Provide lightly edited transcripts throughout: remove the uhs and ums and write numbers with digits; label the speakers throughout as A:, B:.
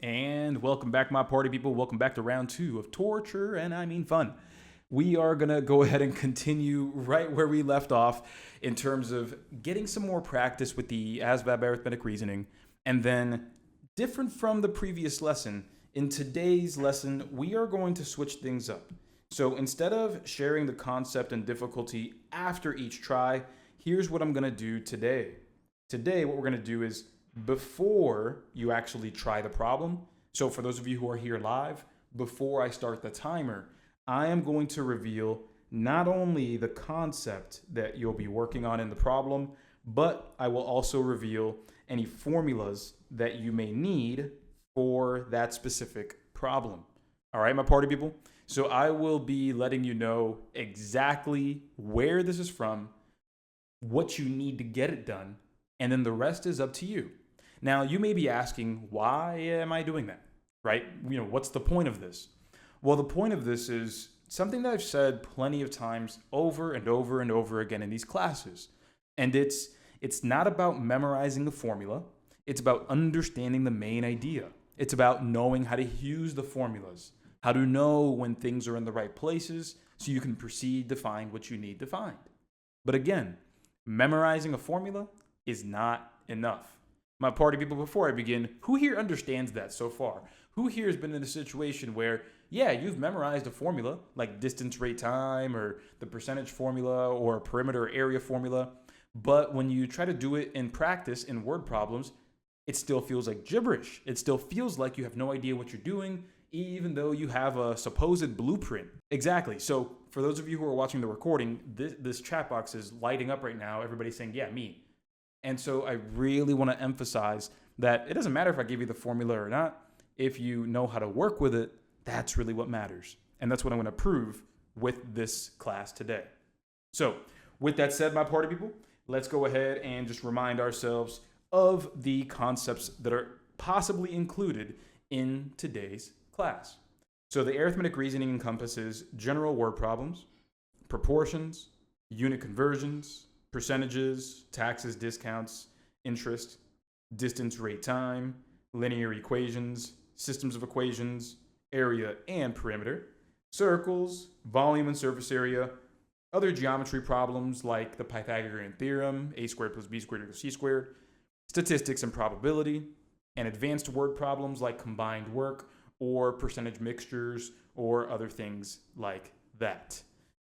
A: And welcome back, my party people. Welcome back to round 2 of torture, and I mean fun. We are going to go ahead and continue right where we left off in terms of getting some more practice with the ASVAB Arithmetic Reasoning. And then, different from the previous lesson, in today's lesson, we are going to switch things up. So instead of sharing the concept and difficulty after each try, here's what I'm going to do today. Today, what we're going to do is before you actually try the problem. So for those of you who are here live, before I start the timer, I am going to reveal not only the concept that you'll be working on in the problem, but I will also reveal any formulas that you may need for that specific problem. All right, my party people? So I will be letting you know exactly where this is from, what you need to get it done, and then the rest is up to you. Now, you may be asking, why am I doing that, right? What's the point of this? Well, the point of this is something that I've said plenty of times over and over and over again in these classes. And it's not about memorizing the formula. It's about understanding the main idea. It's about knowing how to use the formulas, how to know when things are in the right places so you can proceed to find what you need to find. But again, memorizing a formula is not enough. My party people, before I begin, who here understands that so far? Who here has been in a situation where, yeah, you've memorized a formula like distance, rate, time, or the percentage formula, or a perimeter or area formula, but when you try to do it in practice in word problems, it still feels like gibberish. It still feels like you have no idea what you're doing, even though you have a supposed blueprint. Exactly. So for those of you who are watching the recording, this chat box is lighting up right now. Everybody's saying, yeah, me. And so I really want to emphasize that it doesn't matter if I give you the formula or not. If you know how to work with it, that's really what matters. And that's what I'm going to prove with this class today. So with that said, my party people, let's go ahead and just remind ourselves of the concepts that are possibly included in today's class. So the arithmetic reasoning encompasses general word problems, proportions, unit conversions, percentages, taxes, discounts, interest, distance, rate, time, linear equations, systems of equations, area and perimeter, circles, volume and surface area, other geometry problems like the Pythagorean theorem, a squared plus b squared equals c squared, statistics and probability, and advanced word problems like combined work or percentage mixtures or other things like that.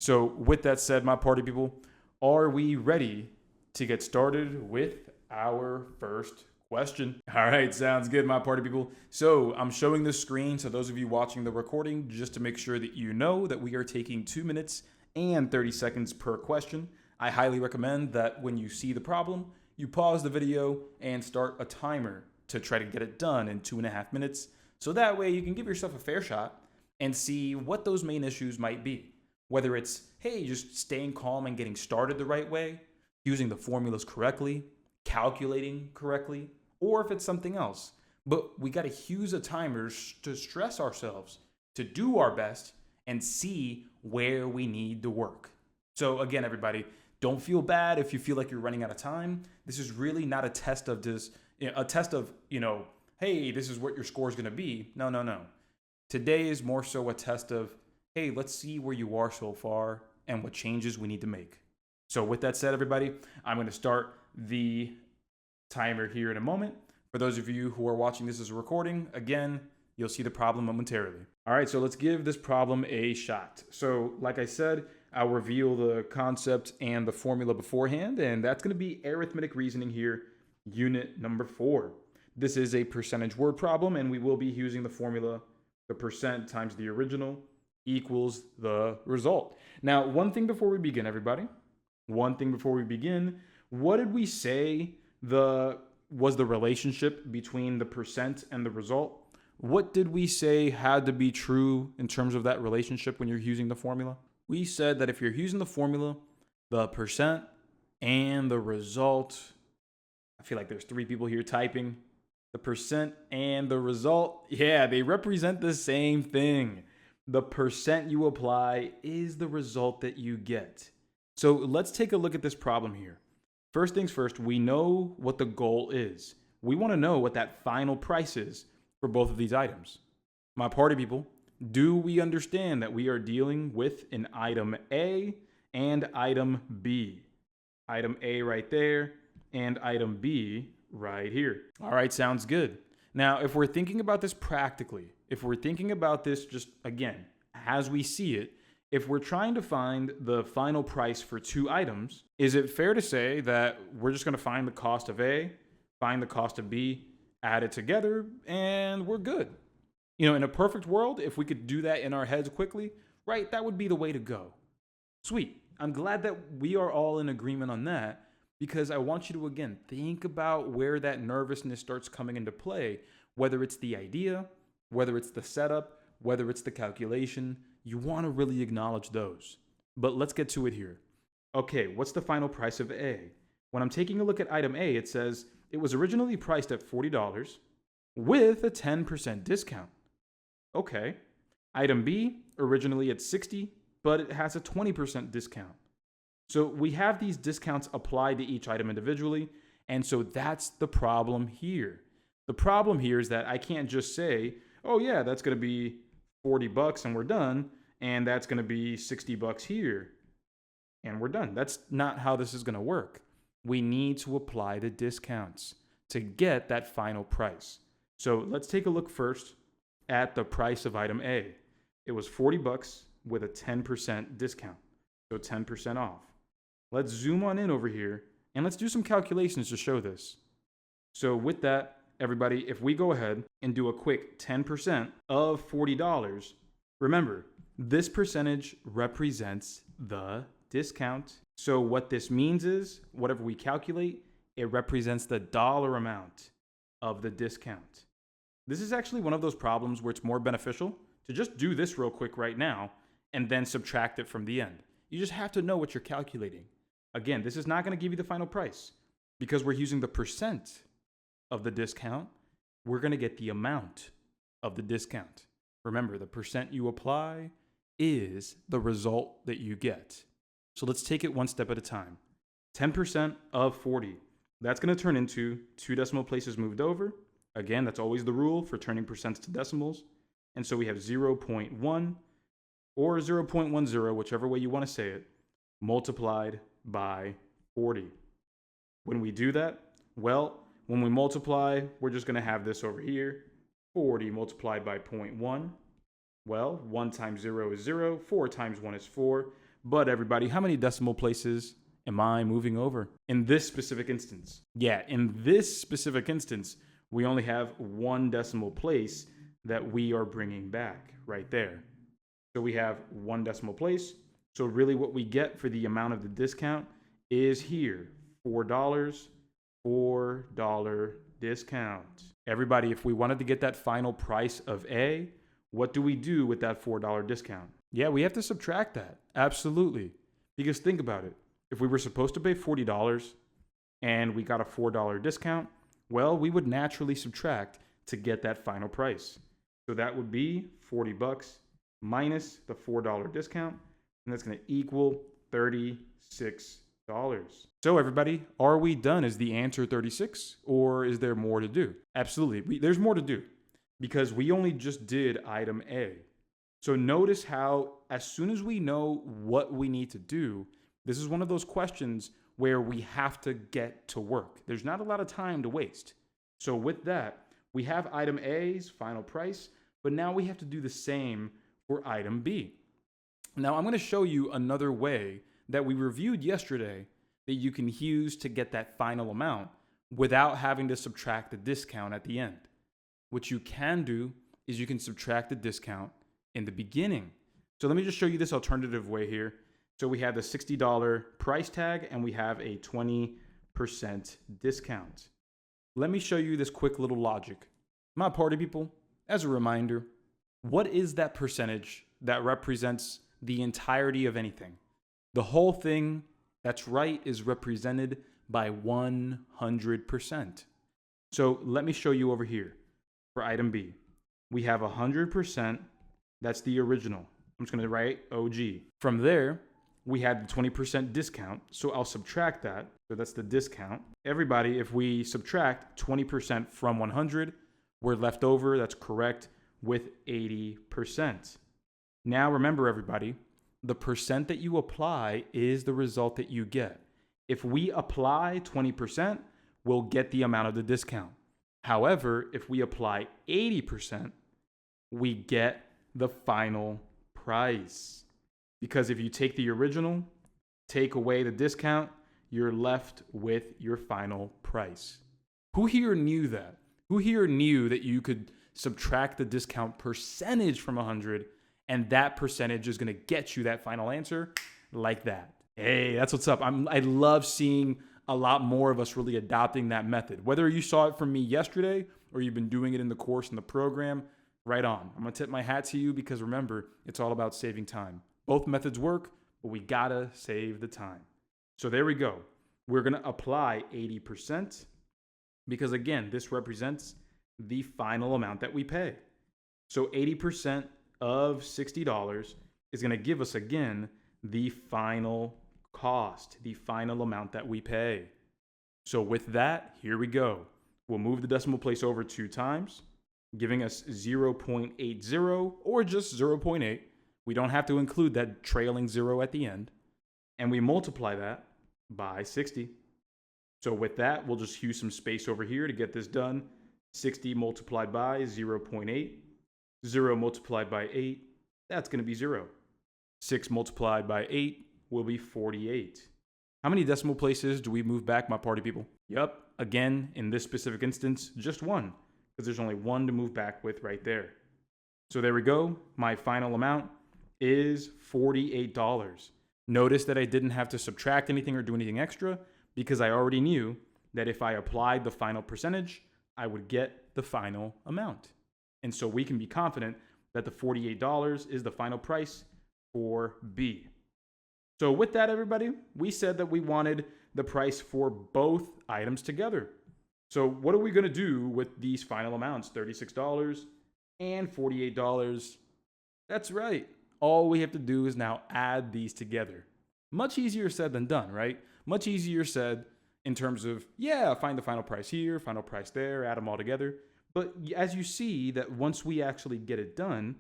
A: So with that said, my party people, are we ready to get started with our first question? All right, sounds good, my party people. So I'm showing the screen so those of you watching the recording, just to make sure that you know that we are taking 2 minutes and 30 seconds per question. I highly recommend that when you see the problem, you pause the video and start a timer to try to get it done in 2.5 minutes. So that way you can give yourself a fair shot and see what those main issues might be. Whether it's, hey, just staying calm and getting started the right way, using the formulas correctly, calculating correctly, or if it's something else. But we got to use a timer to stress ourselves, to do our best, and see where we need to work. So again, everybody, don't feel bad if you feel like you're running out of time. This is really not a test of hey, this is what your score is going to be. No. Today is more so a test of, hey, let's see where you are so far and what changes we need to make. So with that said, everybody, I'm going to start the timer here in a moment. For those of you who are watching this as a recording, again, you'll see the problem momentarily. All right, so let's give this problem a shot. So like I said, I'll reveal the concept and the formula beforehand, and that's going to be arithmetic reasoning here, unit number 4. This is a percentage word problem, and we will be using the formula, the percent times the original equals the result. Now, one thing before we begin, everybody. What did we say was the relationship between the percent and the result? What did we say had to be true in terms of that relationship when you're using the formula? We said that if you're using the formula, the percent and the result, I feel like there's 3 people here typing. The percent and the result, yeah, they represent the same thing. The percent you apply is the result that you get. So let's take a look at this problem here. First things first, we know what the goal is. We want to know what that final price is for both of these items. My party people, do we understand that we are dealing with an item A and item B? Item A right there and item B right here. All right, sounds good. Now, if we're thinking about this practically, if we're thinking about this just, again, as we see it, if we're trying to find the final price for two items, is it fair to say that we're just going to find the cost of A, find the cost of B, add it together, and we're good? You know, in a perfect world, if we could do that in our heads quickly, right, that would be the way to go. Sweet. I'm glad that we are all in agreement on that, because I want you to, again, think about where that nervousness starts coming into play, whether it's the idea, whether it's the setup, whether it's the calculation. You want to really acknowledge those. But let's get to it here. Okay, what's the final price of A? When I'm taking a look at item A, it says it was originally priced at $40 with a 10% discount. Okay. Item B, originally at $60, but it has a 20% discount. So we have these discounts applied to each item individually, and so that's the problem here. The problem here is that I can't just say, oh yeah, that's going to be $40 and we're done, and that's going to be $60 here, and we're done. That's not how this is going to work. We need to apply the discounts to get that final price. So let's take a look first at the price of item A. It was $40 with a 10% discount, so 10% off. Let's zoom on in over here and let's do some calculations to show this. So with that, everybody, if we go ahead and do a quick 10% of $40, remember, this percentage represents the discount. So what this means is, whatever we calculate, it represents the dollar amount of the discount. This is actually one of those problems where it's more beneficial to just do this real quick right now and then subtract it from the end. You just have to know what you're calculating. Again, this is not going to give you the final price because we're using the percent of the discount. We're going to get the amount of the discount. Remember, the percent you apply is the result that you get. So let's take it one step at a time. 10% of 40. That's going to turn into 2 decimal places moved over. Again, that's always the rule for turning percents to decimals. And so we have 0.1 or 0.10, whichever way you want to say it, multiplied by 40. When we do that, well, when we multiply, we're just going to have this over here. 40 multiplied by 0.1. Well, 1 times 0 is 0. 4 times 1 is 4. But everybody, how many decimal places am I moving over in this specific instance? Yeah, in this specific instance, we only have 1 decimal place that we are bringing back right there. So we have 1 decimal place. So really what we get for the amount of the discount is here, $4, $4 discount. Everybody, if we wanted to get that final price of A, what do we do with that $4 discount? Yeah, we have to subtract that. Absolutely. Because think about it. If we were supposed to pay $40 and we got a $4 discount, well, we would naturally subtract to get that final price. So that would be $40 minus the $4 discount, and that's going to equal $36. So everybody, are we done? Is the answer 36, or is there more to do? Absolutely. There's more to do because we only just did item A. So notice how as soon as we know what we need to do, this is one of those questions where we have to get to work. There's not a lot of time to waste. So with that, we have item A's final price, but now we have to do the same for item B. Now I'm going to show you another way that we reviewed yesterday that you can use to get that final amount without having to subtract the discount at the end. What you can do is you can subtract the discount in the beginning. So let me just show you this alternative way here. So we have the $60 price tag and we have a 20% discount. Let me show you this quick little logic. My party people, as a reminder, what is that percentage that represents the entirety of anything? The whole thing, that's right, is represented by 100%. So let me show you over here for item B. We have 100%, that's the original. I'm just going to write OG. From there, we had the 20% discount, so I'll subtract that. So that's the discount. Everybody, if we subtract 20% from 100, We're left over, that's correct, with 80%. Now remember everybody, the percent that you apply is the result that you get. If we apply 20%, we'll get the amount of the discount. However, if we apply 80%, we get the final price. Because if you take the original, take away the discount, you're left with your final price. Who here knew that? Who here knew that you could subtract the discount percentage from 100 and that percentage is going to get you that final answer like that? Hey, that's what's up. I love seeing a lot more of us really adopting that method. Whether you saw it from me yesterday or you've been doing it in the course and the program, right on. I'm going to tip my hat to you because remember, it's all about saving time. Both methods work, but we got to save the time. So there we go. We're going to apply 80% because again, this represents the final amount that we pay. So 80% of $60 is going to give us again the final cost, the final amount that we pay. So with that, here we go. We'll move the decimal place over 2 times, giving us 0.80 or just 0.8. We don't have to include that trailing 0 at the end. And we multiply that by 60. So with that, we'll just use some space over here to get this done. 60 multiplied by 0.8. 0 multiplied by 8, that's going to be 0. 6 multiplied by 8 will be 48. How many decimal places do we move back, my party people? Yep, again, in this specific instance, just 1, because there's only 1 to move back with right there. So there we go. My final amount is $48. Notice that I didn't have to subtract anything or do anything extra because I already knew that if I applied the final percentage, I would get the final amount. And so we can be confident that the $48 is the final price for B. So with that, everybody, we said that we wanted the price for both items together. So what are we going to do with these final amounts, $36 and $48? That's right. All we have to do is now add these together. Much easier said than done, right? Much easier said in terms of, yeah, find the final price here, final price there, add them all together. But as you see that once we actually get it done,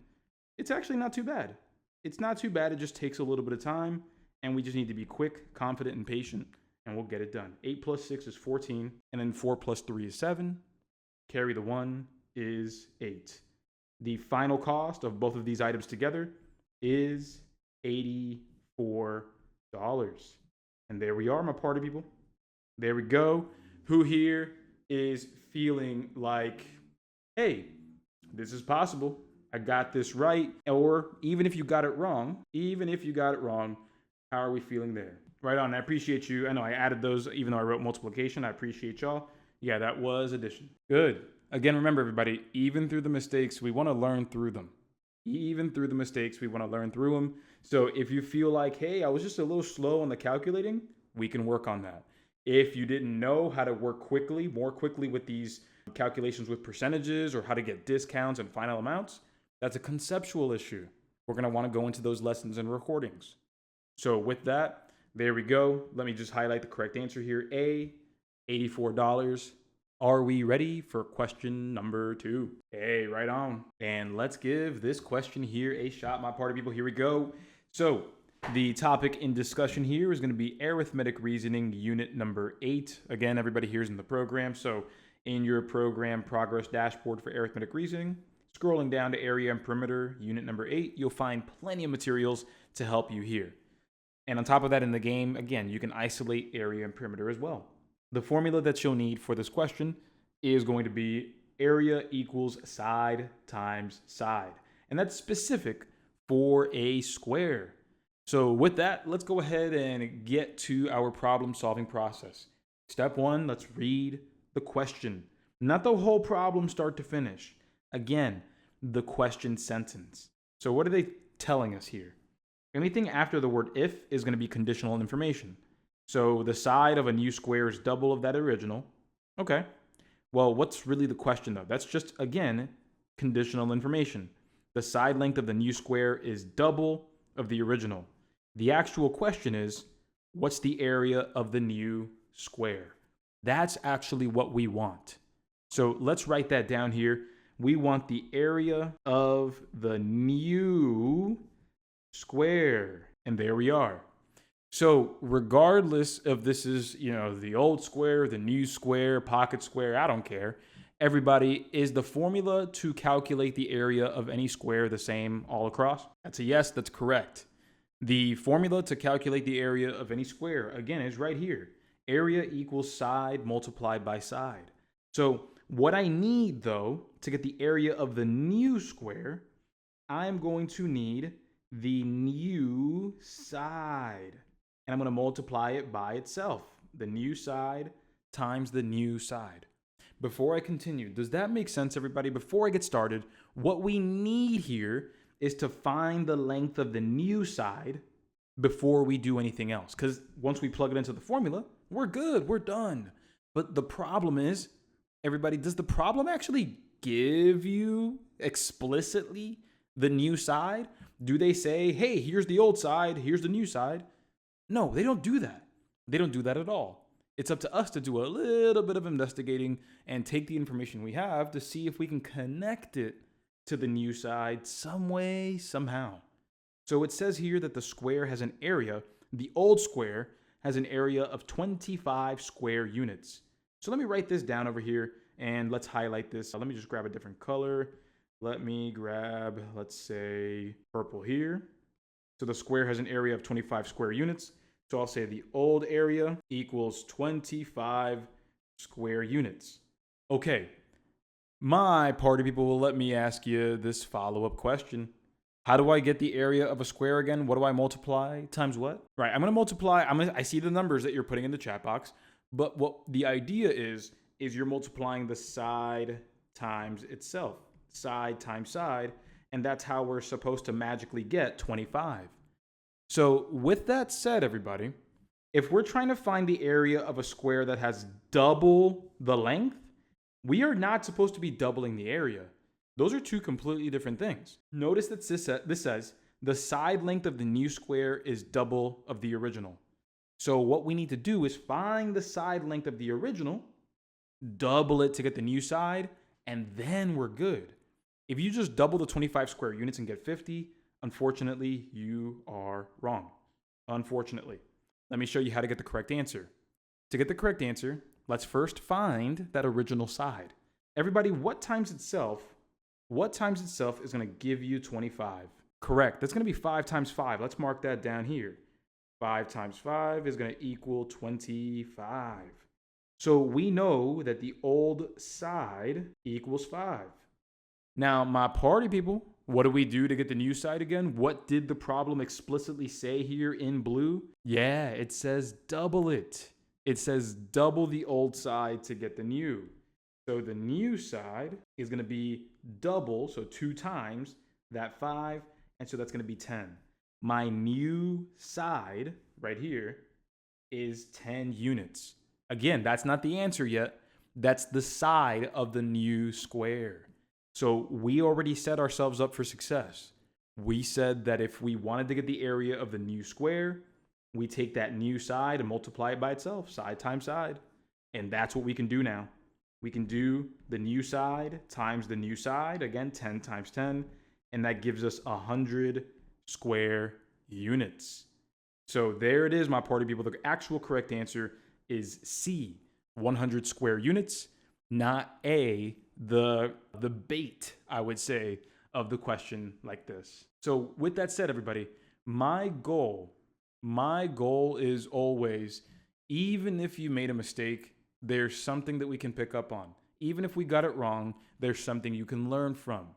A: it's actually not too bad. It's not too bad. It just takes a little bit of time. And we just need to be quick, confident, and patient, and we'll get it done. 8 plus 6 is 14, and then 4 plus 3 is 7. Carry the 1 is 8. The final cost of both of these items together is $84. And there we are, my party people. There we go. Who here is feeling like, hey, this is possible. I got this right. Or even if you got it wrong, how are we feeling there? Right on. I appreciate you. I know I added those even though I wrote multiplication. I appreciate y'all. Yeah, that was addition. Good. Again, remember everybody, even through the mistakes, we want to learn through them. Even through the mistakes, we want to learn through them. So if you feel like, hey, I was just a little slow on the calculating, we can work on that. If you didn't know how to work more quickly with these calculations with percentages or how to get discounts and final amounts, that's a conceptual issue. We're going to want to go into those lessons and recordings. So with that, there we go. Let me just highlight the correct answer here. A, $84. Are we ready for question number 2? Hey, right on. And let's give this question here a shot, my party people. Here we go. So the topic in discussion here is going to be arithmetic reasoning unit number 8. Again, everybody here's in the program. So in your program progress dashboard for arithmetic reasoning, scrolling down to area and perimeter, unit number 8, you'll find plenty of materials to help you here. And on top of that in the game, again, you can isolate area and perimeter as well. The formula that you'll need for this question is going to be area equals side times side. And that's specific for a square. So with that, let's go ahead and get to our problem solving process. Step 1, let's read the question. Not the whole problem start to finish. Again, the question sentence. So what are they telling us here? Anything after the word if is going to be conditional information. So the side of a new square is double of that original. Okay. Well, what's really the question though? That's just, again, conditional information. The side length of the new square is double of the original. The actual question is, what's the area of the new square? That's actually what we want. So let's write that down here. We want the area of the new square. And there we are. So regardless of this is, the old square, the new square, pocket square, I don't care. Everybody, is the formula to calculate the area of any square the same all across? That's a yes, that's correct. The formula to calculate the area of any square, again, is right here. Area equals side multiplied by side. So what I need, though, to get the area of the new square, I'm going to need the new side. And I'm going to multiply it by itself. The new side times the new side. Before I continue, does that make sense, everybody? Before I get started, what we need here is to find the length of the new side before we do anything else. Because once we plug it into the formula, we're good, we're done. But the problem is, everybody, does the problem actually give you explicitly the new side? Do they say, hey, here's the old side, here's the new side? No, they don't do that. They don't do that at all. It's up to us to do a little bit of investigating and take the information we have to see if we can connect it to the new side some way, somehow. So it says here that the square has an area. The old square has an area of 25 square units. So let me write this down over here and let's highlight this. Let me just grab a different color. Let me grab, let's say, purple here. So the square has an area of 25 square units. So I'll say the old area equals 25 square units. Okay, my party people will let me ask you this follow-up question. How do I get the area of a square again? What do I multiply times what? Right, I'm going to multiply. I see the numbers that you're putting in the chat box, but what the idea is you're multiplying the side times itself. Side times side, and that's how we're supposed to magically get 25. So with that said, everybody, if we're trying to find the area of a square that has double the length, we are not supposed to be doubling the area. Those are two completely different things. Notice that this says the side length of the new square is double of the original. So what we need to do is find the side length of the original, double it to get the new side, and then we're good. If you just double the 25 square units and get 50, unfortunately, you are wrong. Unfortunately. Let me show you how to get the correct answer. To get the correct answer, let's first find that original side. Everybody, what times itself is going to give you 25? Correct. That's going to be 5 times 5. Let's mark that down here. 5 times 5 is going to equal 25. So we know that the old side equals 5. Now, my party people, what do we do to get the new side again? What did the problem explicitly say here in blue? Yeah, it says double it. It says double the old side to get the new. So the new side is going to be double, so 2 times that 5, and so that's going to be 10. My new side right here is 10 units. Again, that's not the answer yet. That's the side of the new square. So we already set ourselves up for success. We said that if we wanted to get the area of the new square, we take that new side and multiply it by itself, side times side. And that's what we can do now. We can do the new side times the new side, again, 10 times 10, and that gives us 100 square units. So there it is, my party people. The actual correct answer is C, 100 square units, not A, the bait, I would say, of the question like this. So with that said, everybody, my goal is always, even if you made a mistake, there's something that we can pick up on. Even if we got it wrong, there's something you can learn from.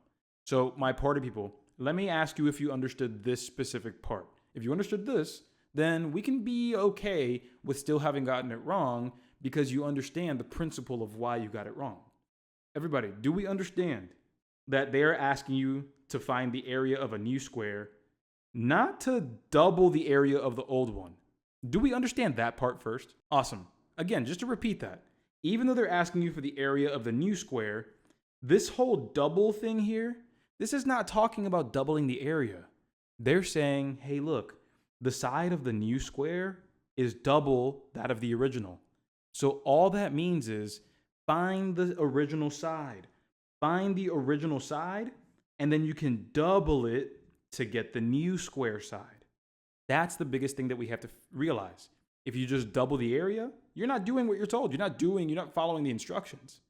A: So my party people, let me ask you if you understood this specific part. If you understood this, then we can be okay with still having gotten it wrong because you understand the principle of why you got it wrong. Everybody, do we understand that they're asking you to find the area of a new square, not to double the area of the old one? Do we understand that part first? Awesome. Again, just to repeat that, even though they're asking you for the area of the new square, this whole double thing here, this is not talking about doubling the area. They're saying, hey, look, the side of the new square is double that of the original. So all that means is find the original side. Find the original side, and then you can double it to get the new square side. That's the biggest thing that we have to realize. If you just double the area, you're not doing what you're told. You're not following the instructions.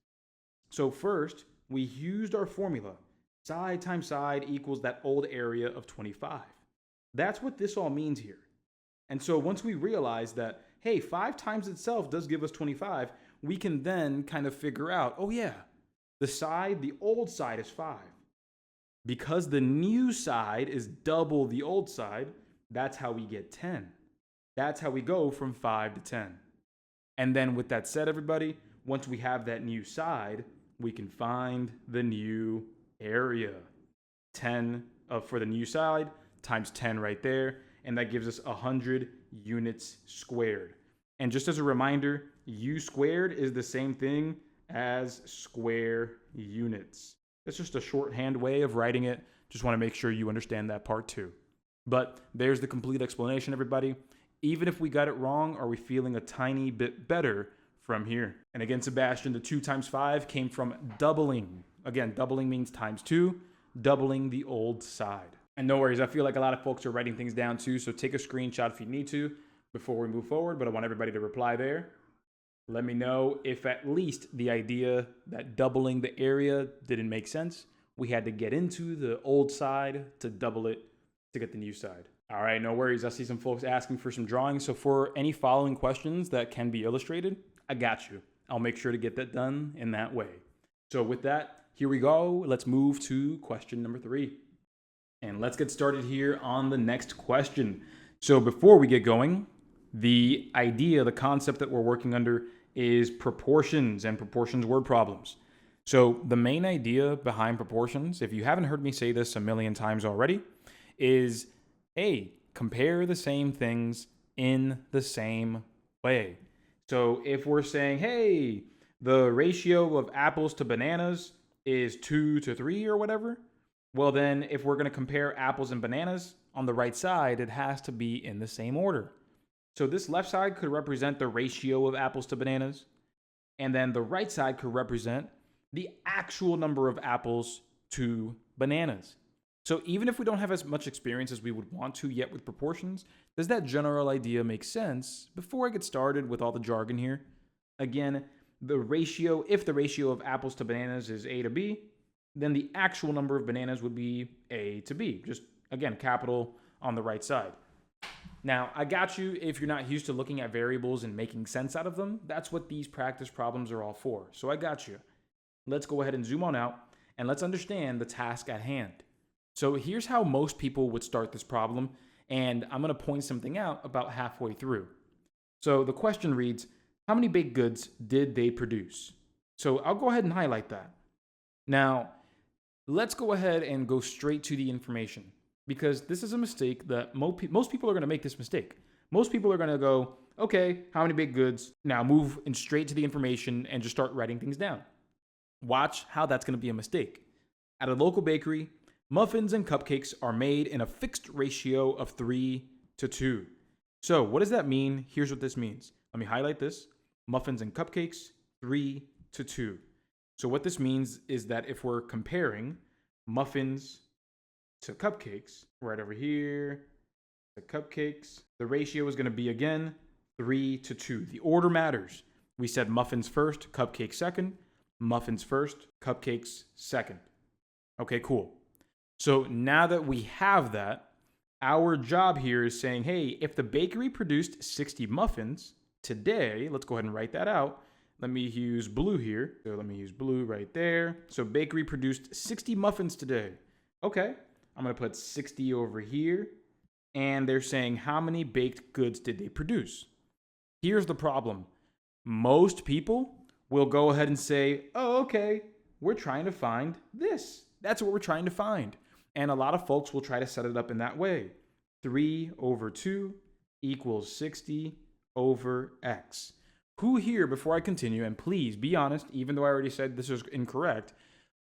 A: So first, we used our formula. Side times side equals that old area of 25. That's what this all means here. And so once we realize that, hey, 5 times itself does give us 25, we can then kind of figure out, oh yeah, the old side is 5. Because the new side is double the old side, that's how we get 10. That's how we go from 5 to 10. And then with that said, everybody, once we have that new side, we can find the new area. 10 for the new side times 10 right there, and that gives us 100 units squared. And just as a reminder, U squared is the same thing as square units. It's just a shorthand way of writing it. Just want to make sure you understand that part too. But there's the complete explanation, everybody. Even if we got it wrong, are we feeling a tiny bit better from here? And again, Sebastian, the 2 times 5 came from doubling. Again, doubling means times 2, doubling the old side. And no worries, I feel like a lot of folks are writing things down too, so take a screenshot if you need to before we move forward, but I want everybody to reply there. Let me know if at least the idea that doubling the area didn't make sense. We had to get into the old side to double it to get the new side. All right, no worries. I see some folks asking for some drawings. So for any following questions that can be illustrated, I got you. I'll make sure to get that done in that way. So with that, here we go. Let's move to question number 3. And let's get started here on the next question. So before we get going, the idea, the concept that we're working under is proportions and proportions word problems. So the main idea behind proportions, if you haven't heard me say this a million times already, is, hey, compare the same things in the same way. So if we're saying, hey, the ratio of apples to bananas is 2 to 3 or whatever, well then if we're going to compare apples and bananas on the right side, it has to be in the same order. So this left side could represent the ratio of apples to bananas, and then the right side could represent the actual number of apples to bananas. So even if we don't have as much experience as we would want to yet with proportions, does that general idea make sense? Before I get started with all the jargon here, again, if the ratio of apples to bananas is A to B, then the actual number of bananas would be A to B. Just, again, capital on the right side. Now, I got you if you're not used to looking at variables and making sense out of them. That's what these practice problems are all for. So I got you. Let's go ahead and zoom on out, and let's understand the task at hand. So here's how most people would start this problem, and I'm going to point something out about halfway through. So the question reads, how many baked goods did they produce? So I'll go ahead and highlight that. Now, let's go ahead and go straight to the information, because this is a mistake that most people are going to make this mistake. Most people are going to go, okay, how many baked goods? Now move in straight to the information and just start writing things down. Watch how that's going to be a mistake. At a local bakery, muffins and cupcakes are made in a fixed ratio of 3 to 2. So what does that mean? Here's what this means. Let me highlight this. Muffins and cupcakes, 3 to 2. So what this means is that if we're comparing muffins to cupcakes, right over here, the cupcakes, the ratio is going to be, again, 3 to 2. The order matters. We said muffins first, cupcakes second. Muffins first, cupcakes second. Okay, cool. So now that we have that, our job here is saying, hey, if the bakery produced 60 muffins today, let's go ahead and write that out. Let me use blue here. So let me use blue right there. So bakery produced 60 muffins today. Okay, I'm going to put 60 over here. And they're saying, how many baked goods did they produce? Here's the problem. Most people will go ahead and say, oh, okay, we're trying to find this. That's what we're trying to find. And a lot of folks will try to set it up in that way. 3 over 2 equals 60 over X. Who here, before I continue, and please be honest, even though I already said this is incorrect,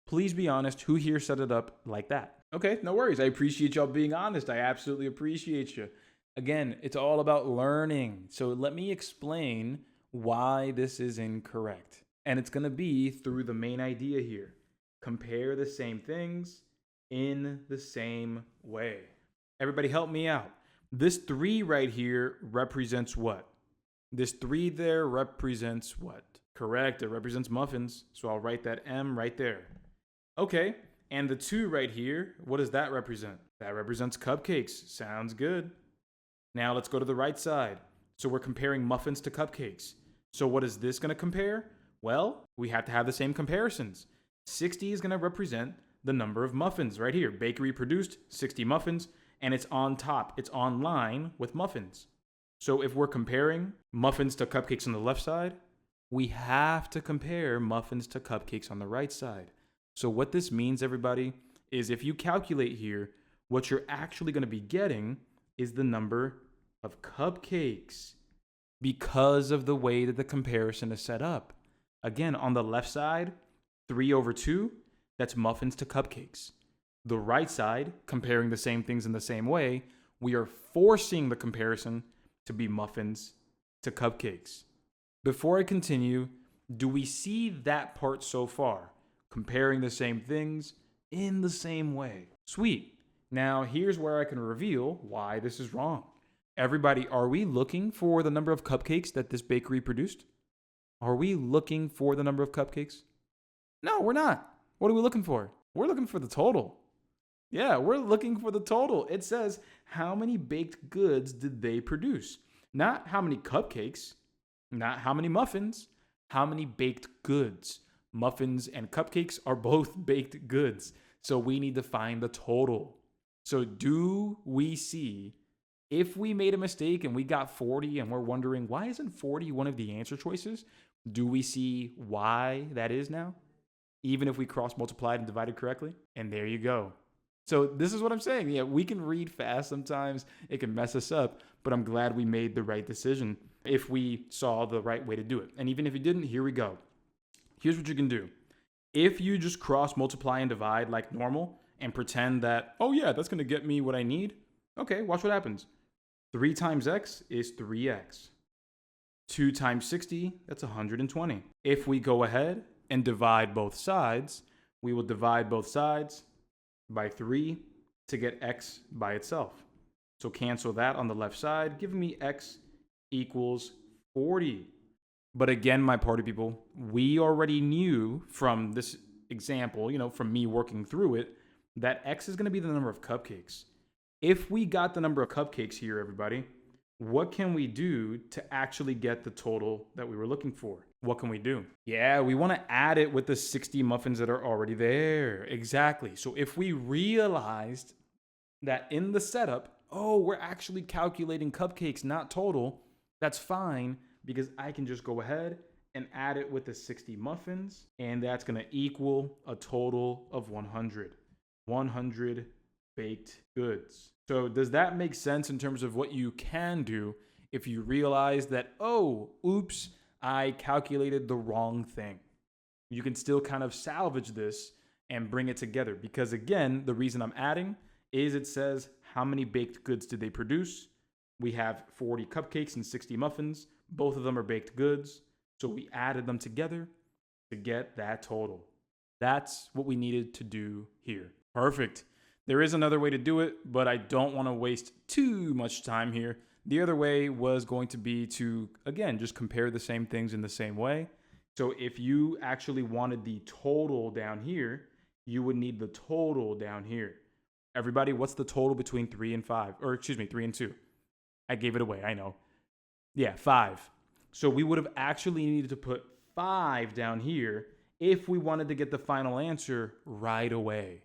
A: please be honest, who here set it up like that? Okay, no worries. I appreciate y'all being honest. I absolutely appreciate you. Again, it's all about learning. So let me explain why this is incorrect. And it's going to be through the main idea here. Compare the same things in the same way. Everybody help me out. This 3 right here represents what? This 3 there represents what? Correct, it represents muffins. So I'll write that M right there. Okay, and the 2 right here, what does that represent? That represents cupcakes. Sounds good. Now let's go to the right side. So we're comparing muffins to cupcakes. So what is this going to compare? Well, we have to have the same comparisons. 60 is going to represent the number of muffins right here. Bakery produced 60 muffins, and it's on top. It's on line with muffins. So if we're comparing muffins to cupcakes on the left side, we have to compare muffins to cupcakes on the right side. So what this means, everybody, is if you calculate here, what you're actually going to be getting is the number of cupcakes because of the way that the comparison is set up. Again, on the left side, 3/2, that's muffins to cupcakes. The right side, comparing the same things in the same way, we are forcing the comparison to be muffins to cupcakes. Before I continue, do we see that part so far? Comparing the same things in the same way. Sweet. Now, here's where I can reveal why this is wrong. Everybody, are we looking for the number of cupcakes that this bakery produced? Are we looking for the number of cupcakes? No, we're not. What are we looking for? We're looking for the total. Yeah, we're looking for the total. It says, how many baked goods did they produce? Not how many cupcakes, not how many muffins, how many baked goods. Muffins and cupcakes are both baked goods. So we need to find the total. So do we see, if we made a mistake and we got 40 and we're wondering, why isn't 40 one of the answer choices? Do we see why that is now? Even if we cross multiplied and divided correctly? And there you go. So this is what I'm saying. Yeah, we can read fast sometimes. It can mess us up, but I'm glad we made the right decision if we saw the right way to do it. And even if you didn't, here we go. Here's what you can do. If you just cross multiply and divide like normal and pretend that, oh yeah, that's going to get me what I need. Okay, watch what happens. 3 times x is 3x. 2 times 60, that's 120. If we go ahead and divide both sides, we will divide both sides by 3 to get x by itself. So cancel that on the left side, giving me x equals 40. But again, my party people, we already knew from this example, from me working through it, that x is going to be the number of cupcakes. If we got the number of cupcakes here, everybody, what can we do to actually get the total that we were looking for? What can we do? Yeah, we want to add it with the 60 muffins that are already there. Exactly. So if we realized that in the setup, oh, we're actually calculating cupcakes, not total, that's fine, because I can just go ahead and add it with the 60 muffins, and that's going to equal a total of 100. 100 baked goods. So does that make sense in terms of what you can do if you realize that, oh, oops, I calculated the wrong thing? You can still kind of salvage this and bring it together, because again, the reason I'm adding is it says how many baked goods did they produce. We have 40 cupcakes and 60 muffins. Both of them are baked goods. So we added them together to get that total. That's what we needed to do here. Perfect. There is another way to do it, but I don't want to waste too much time here. The other way was going to be to, again, just compare the same things in the same way. So if you actually wanted the total down here, you would need the total down here. Everybody, what's the total between 3 and 5? Or excuse me, 3 and 2. I gave it away, I know. Yeah, 5. So we would have actually needed to put 5 down here if we wanted to get the final answer right away.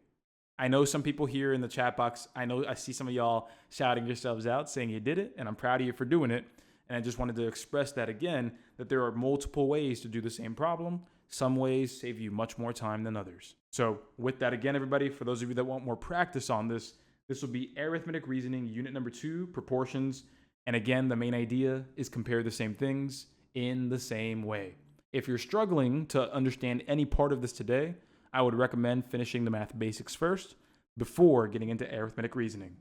A: I know some people here in the chat box, I see some of y'all shouting yourselves out saying you did it, and I'm proud of you for doing it. And I just wanted to express that again, that there are multiple ways to do the same problem. Some ways save you much more time than others. So with that, again, everybody, for those of you that want more practice on this, this will be Arithmetic Reasoning, Unit number 2, Proportions. And again, the main idea is compare the same things in the same way. If you're struggling to understand any part of this today, I would recommend finishing the math basics first before getting into arithmetic reasoning.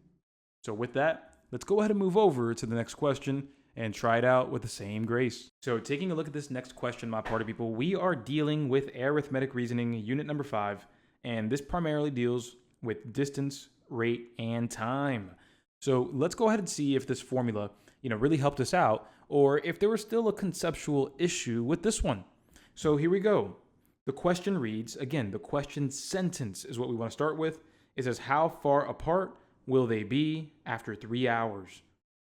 A: So with that, let's go ahead and move over to the next question. and try it out with the same grace. So taking a look at this next question, my party people, we are dealing with arithmetic reasoning, unit number 5, and this primarily deals with distance, rate, and time. So let's go ahead and see if this formula, really helped us out, or if there was still a conceptual issue with this one. So here we go. The question reads, again, the question sentence is what we want to start with. It says, how far apart will they be after 3 hours?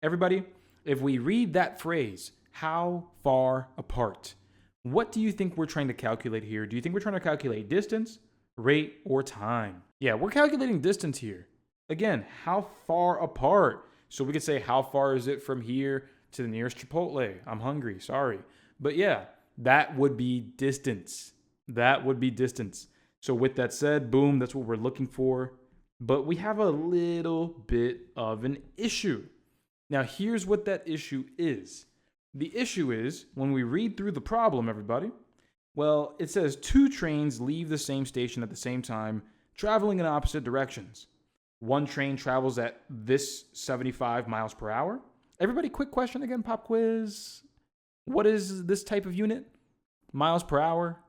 A: Everybody, if we read that phrase, how far apart, what do you think we're trying to calculate here? Do you think we're trying to calculate distance, rate, or time? Yeah, we're calculating distance here. Again, how far apart? So we could say, how far is it from here to the nearest Chipotle? I'm hungry, sorry. But yeah, that would be distance. That would be distance. So with that said, boom, that's what we're looking for. But we have a little bit of an issue. Now, here's what that issue is. The issue is, when we read through the problem, everybody, well, it says 2 trains leave the same station at the same time, traveling in opposite directions. One train travels at this 75 miles per hour. Everybody, quick question again, pop quiz. What is this type of unit? Miles per hour?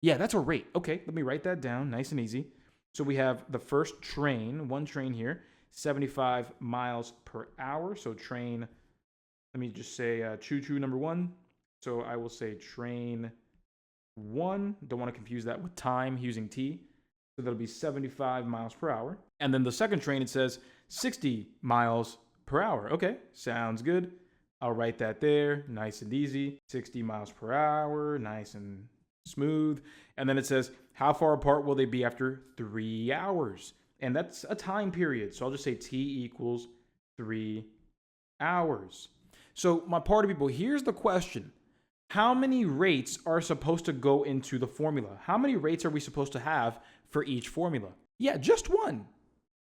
A: Yeah, that's a rate. Okay, let me write that down, nice and easy. So we have the first train, one train here, 75 miles per hour. So train, let me just say choo-choo number 1. So I will say train 1. Don't want to confuse that with time using T. So that'll be 75 miles per hour. And then the second train, it says 60 miles per hour. Okay, sounds good. I'll write that there, nice and easy. 60 miles per hour, nice and smooth. And then it says, how far apart will they be after 3 hours? And that's a time period. So I'll just say T equals 3 hours. So my party people, here's the question. How many rates are supposed to go into the formula? How many rates are we supposed to have for each formula? Yeah, just one.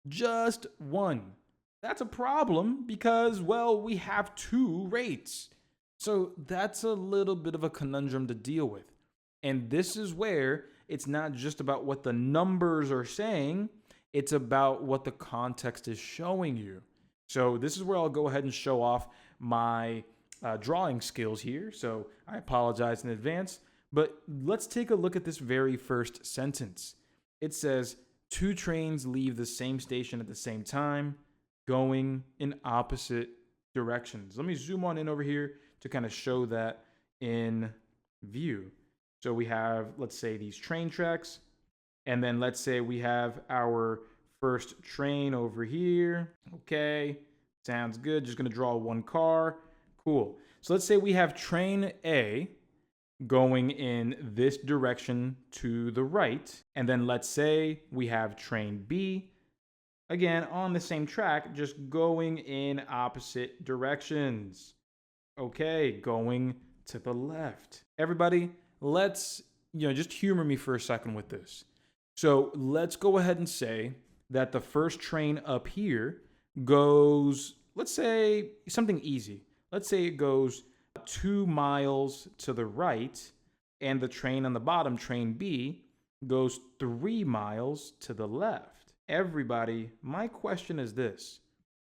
A: Just one. That's a problem because, well, we have 2 rates. So that's a little bit of a conundrum to deal with. And this is where it's not just about what the numbers are saying, it's about what the context is showing you. So this is where I'll go ahead and show off my drawing skills here. So I apologize in advance, but let's take a look at this very first sentence. It says, 2 trains leave the same station at the same time, going in opposite directions. Let me zoom on in over here to kind of show that in view. So we have, let's say, these train tracks, and then let's say we have our first train over here. Okay, sounds good. Just going to draw 1 car. Cool. So let's say we have train A going in this direction to the right, and then let's say we have train B, again, on the same track, just going in opposite directions. Okay, going to the left. Everybody, let's, just humor me for a second with this. So let's go ahead and say that the first train up here goes, let's say something easy. Let's say it goes 2 miles to the right, and the train on the bottom, train B, goes 3 miles to the left. Everybody, my question is this.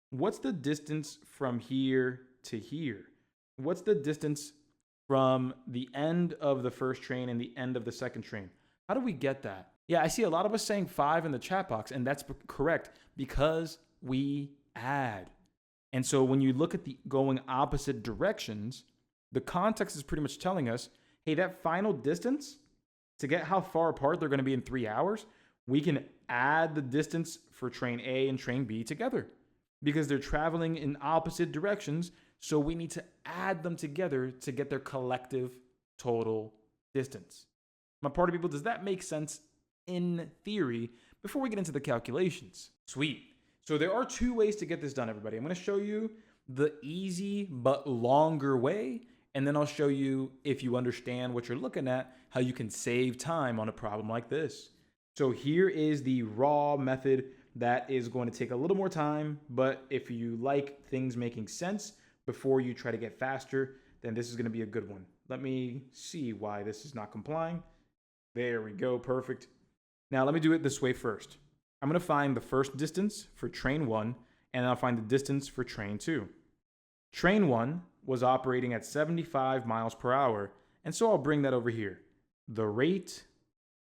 A: What's the distance from here to here? What's the distance from the end of the first train and the end of the second train? How do we get that? Yeah, I see a lot of us saying 5 in the chat box, and that's correct because we add. And so when you look at the going opposite directions, the context is pretty much telling us, hey, that final distance to get how far apart they're going to be in 3 hours, we can add the distance for train A and train B together because they're traveling in opposite directions. So we need to add them together to get their collective total distance. My party people, does that make sense in theory before we get into the calculations? Sweet. So there are 2 ways to get this done, everybody. I'm going to show you the easy but longer way, and then I'll show you, if you understand what you're looking at, how you can save time on a problem like this. So here is the raw method that is going to take a little more time, but if you like things making sense before you try to get faster, then this is going to be a good one. Let me see why this is not complying. There we go, perfect. Now let me do it this way first. I'm going to find the first distance for train 1, and I'll find the distance for train 2. Train 1 was operating at 75 miles per hour. And so I'll bring that over here. The rate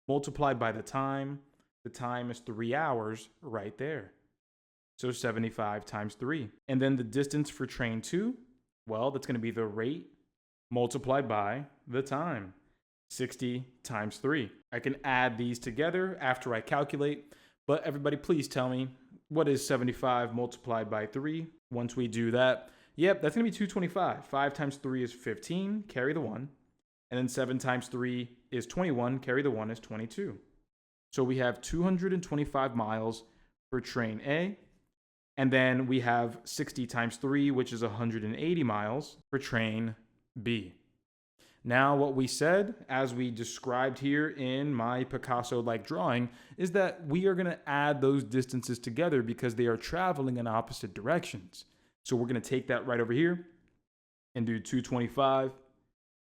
A: multiplied by the time is 3 hours right there. So 75 times 3. And then the distance for train 2, well, that's going to be the rate multiplied by the time. 60 times 3. I can add these together after I calculate, but everybody please tell me, what is 75 multiplied by 3? Once we do that, yep, that's going to be 225. 5 times 3 is 15, carry the 1. And then 7 times 3 is 21, carry the 1 is 22. So we have 225 miles for train A. And then we have 60 times 3, which is 180 miles for train B. Now, what we said, as we described here in my Picasso-like drawing, is that we are going to add those distances together because they are traveling in opposite directions. So we're going to take that right over here and do 225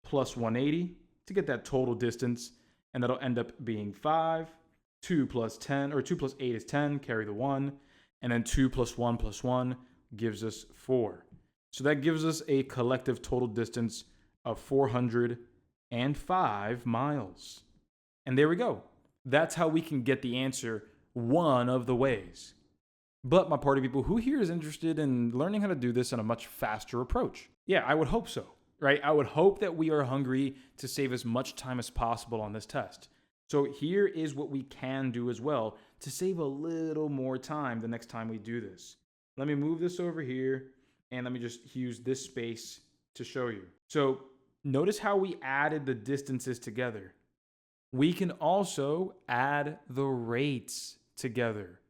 A: plus 180 to get that total distance, and that'll end up being 5. 2 plus 10, or 2 plus 8 is 10, carry the 1, and then 2 plus 1 gives us 4. So that gives us a collective total distance of 405 miles. And there we go. That's how we can get the answer one of the ways. But my party people, who here is interested in learning how to do this in a much faster approach? Yeah, I would hope so, right? I would hope that we are hungry to save as much time as possible on this test. So here is what we can do as well to save a little more time the next time we do this. Let me move this over here, and let me just use this space to show you. So notice how we added the distances together. We can also add the rates together.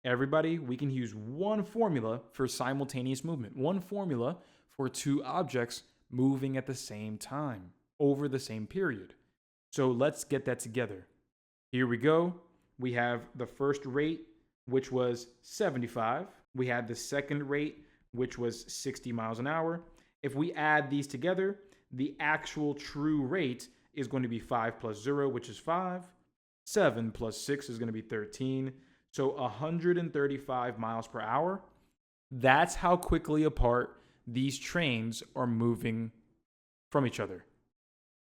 A: Everybody, we can use one formula for simultaneous movement, one formula for two objects moving at the same time over the same period. So let's get that together. Here we go. We have the first rate, which was 75. We had the second rate, which was 60 miles an hour. If we add these together, the actual true rate is going to be 5 plus 0, which is 5. 7 plus 6 is going to be 13. So 135 miles per hour. That's how quickly apart these trains are moving from each other.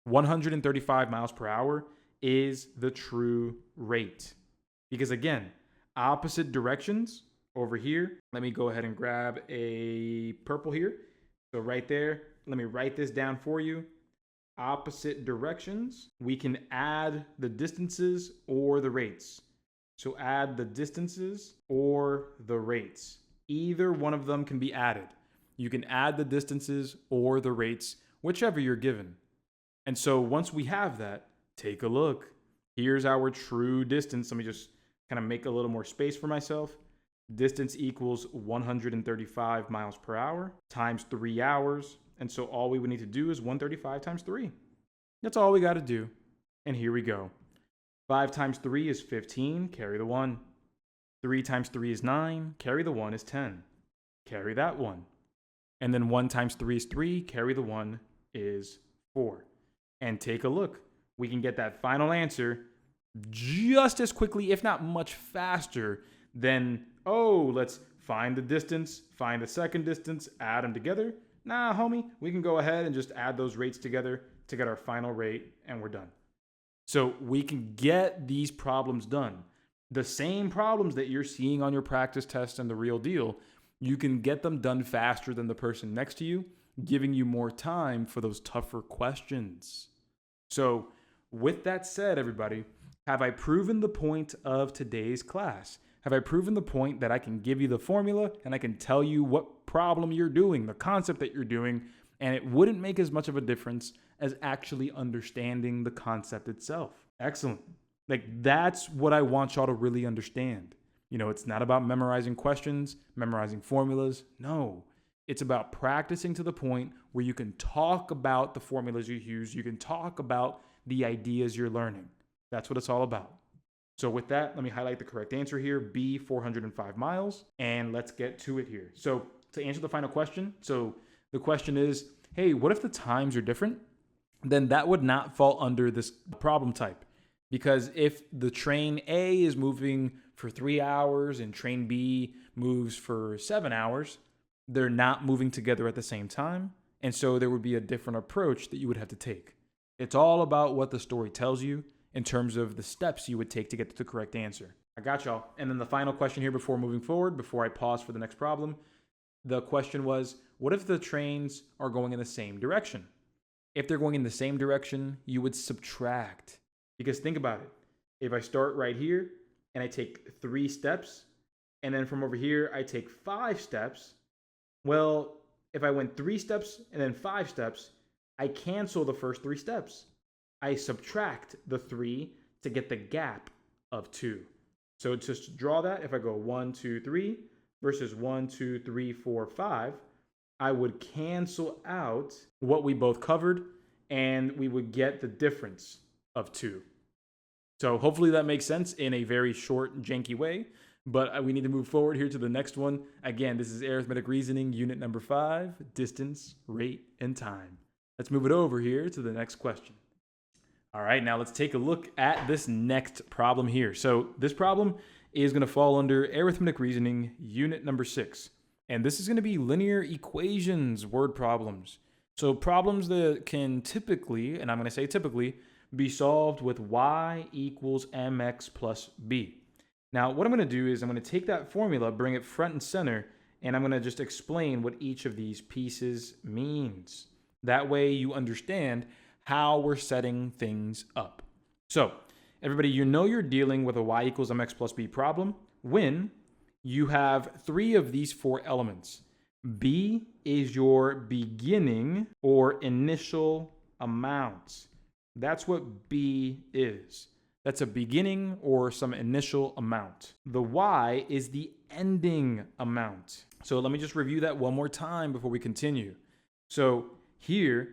A: 135 miles per hour is the true rate. Because again, opposite directions over here. Let me go ahead and grab a purple here. So right there, let me write this down for you. Opposite directions, we can add the distances or the rates. So add the distances or the rates. Either one of them can be added. You can add the distances or the rates, whichever you're given. And so once we have that, take a look. Here's our true distance. Let me just kind of make a little more space for myself. Distance equals 135 miles per hour times 3 hours. And so all we would need to do is 135 times 3. That's all we got to do. And here we go. 5 times 3 is 15, carry the 1. 3 times 3 is 9, carry the 1 is 10. Carry that 1. And then 1 times 3 is 3, carry the 1 is 4. And take a look. We can get that final answer just as quickly, if not much faster, than, oh, let's find the distance, find the second distance, add them together. Nah, homie, we can go ahead and just add those rates together to get our final rate, and we're done. So we can get these problems done. The same problems that you're seeing on your practice test and the real deal, you can get them done faster than the person next to you, giving you more time for those tougher questions. So with that said, everybody, have I proven the point of today's class? Have I proven the point that I can give you the formula and I can tell you what problem you're doing, the concept that you're doing, and it wouldn't make as much of a difference as actually understanding the concept itself? Excellent. Like, that's what I want y'all to really understand. You know, it's not about memorizing questions, memorizing formulas. No, it's about practicing to the point where you can talk about the formulas you use. You can talk about the ideas you're learning. That's what it's all about. So with that, let me highlight the correct answer here, B, 405 miles, and let's get to it here. So to answer the final question, so the question is, hey, what if the times are different? Then that would not fall under this problem type. Because if the train A is moving for 3 hours and train B moves for 7 hours, they're not moving together at the same time, And so there would be a different approach that you would have to take. It's all about what the story tells you in terms of the steps you would take to get to the correct answer. I got y'all. And then the final question here before moving forward, before I pause for the next problem, the question was, what if the trains are going in the same direction? If they're going in the same direction, you would subtract. Because think about it. If I start right here and I take 3 steps, and then from over here I take 5 steps, well, if I went 3 steps and then 5 steps, I cancel the first 3 steps. I subtract the 3 to get the gap of 2. So just to draw that, if I go 1, 2, 3 versus 1, 2, 3, 4, 5, I would cancel out what we both covered and we would get the difference of 2. So hopefully that makes sense in a very short, janky way. But we need to move forward here to the next one. Again, this is Arithmetic Reasoning, unit number 5, distance, rate, and time. Let's move it over here to the next question. All right, now let's take a look at this next problem here. So this problem is going to fall under Arithmetic Reasoning, unit number 6. And this is going to be linear equations word problems. So problems that can typically, and I'm going to say typically, be solved with y equals mx plus b. Now, what I'm going to do is I'm going to take that formula, bring it front and center, and I'm going to just explain what each of these pieces means. That way you understand how we're setting things up. So, everybody, you know you're dealing with a y equals mx plus b problem when you have 3 of these 4 elements. B is your beginning or initial amount. That's what B is. That's a beginning or some initial amount. The y is the ending amount. So let me just review that one more time before we continue. So here,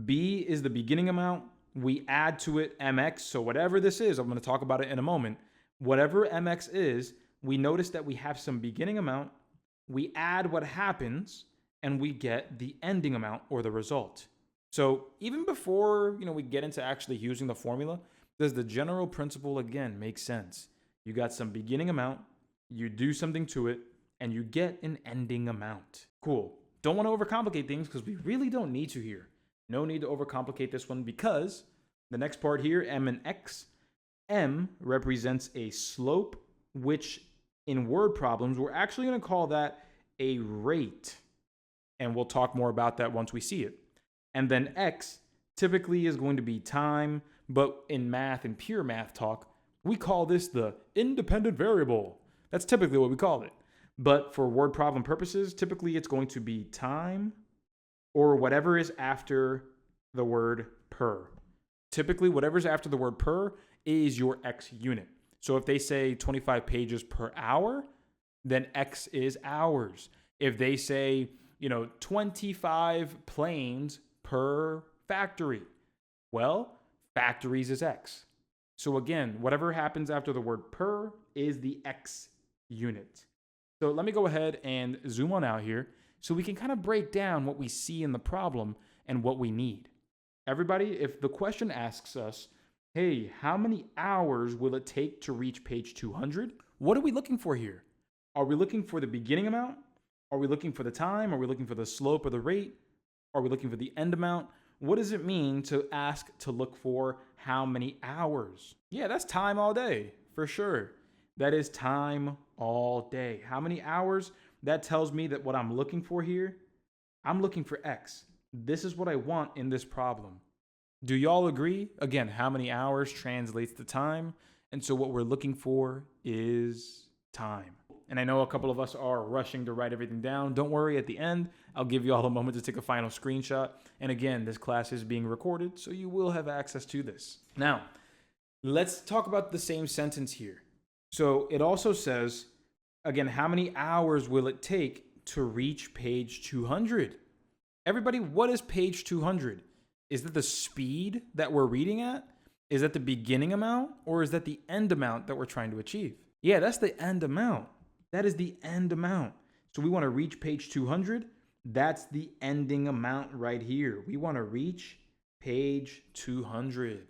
A: B is the beginning amount. We add to it mx. So whatever this is, I'm going to talk about it in a moment. Whatever mx is, we notice that we have some beginning amount. We add what happens, and we get the ending amount or the result. So even before we get into actually using the formula, does the general principle again make sense? You got some beginning amount, you do something to it, and you get an ending amount. Cool. Don't want to overcomplicate things because we really don't need to here. No need to overcomplicate this one because the next part here, m and x, m represents a slope, which in word problems, we're actually going to call that a rate. And we'll talk more about that once we see it. And then x typically is going to be time, but in math and pure math talk, we call this the independent variable. That's typically what we call it. But for word problem purposes, typically it's going to be time or whatever is after the word per. Typically, whatever's after the word per is your x unit. So if they say 25 pages per hour, then x is hours. If they say, 25 planes per factory, well, factories is x. So again, whatever happens after the word per is the x unit. So let me go ahead and zoom on out here so we can kind of break down what we see in the problem and what we need. Everybody, if the question asks us, hey, how many hours will it take to reach page 200? What are we looking for here? Are we looking for the beginning amount? Are we looking for the time? Are we looking for the slope or the rate? Are we looking for the end amount? What does it mean to ask to look for how many hours? Yeah, that's time all day, for sure. That is time all day. How many hours? That tells me that what I'm looking for here, I'm looking for X. This is what I want in this problem. Do y'all agree? Again, how many hours translates to time. And so what we're looking for is time. And I know a couple of us are rushing to write everything down. Don't worry, at the end, I'll give you all a moment to take a final screenshot. And again, this class is being recorded, so you will have access to this. Now, let's talk about the same sentence here. So it also says, again, how many hours will it take to reach page 200? Everybody, what is page 200? Is that the speed that we're reading at? Is that the beginning amount? Or is that the end amount that we're trying to achieve? Yeah, that's the end amount. That is the end amount. So we want to reach page 200. That's the ending amount right here. We want to reach page 200.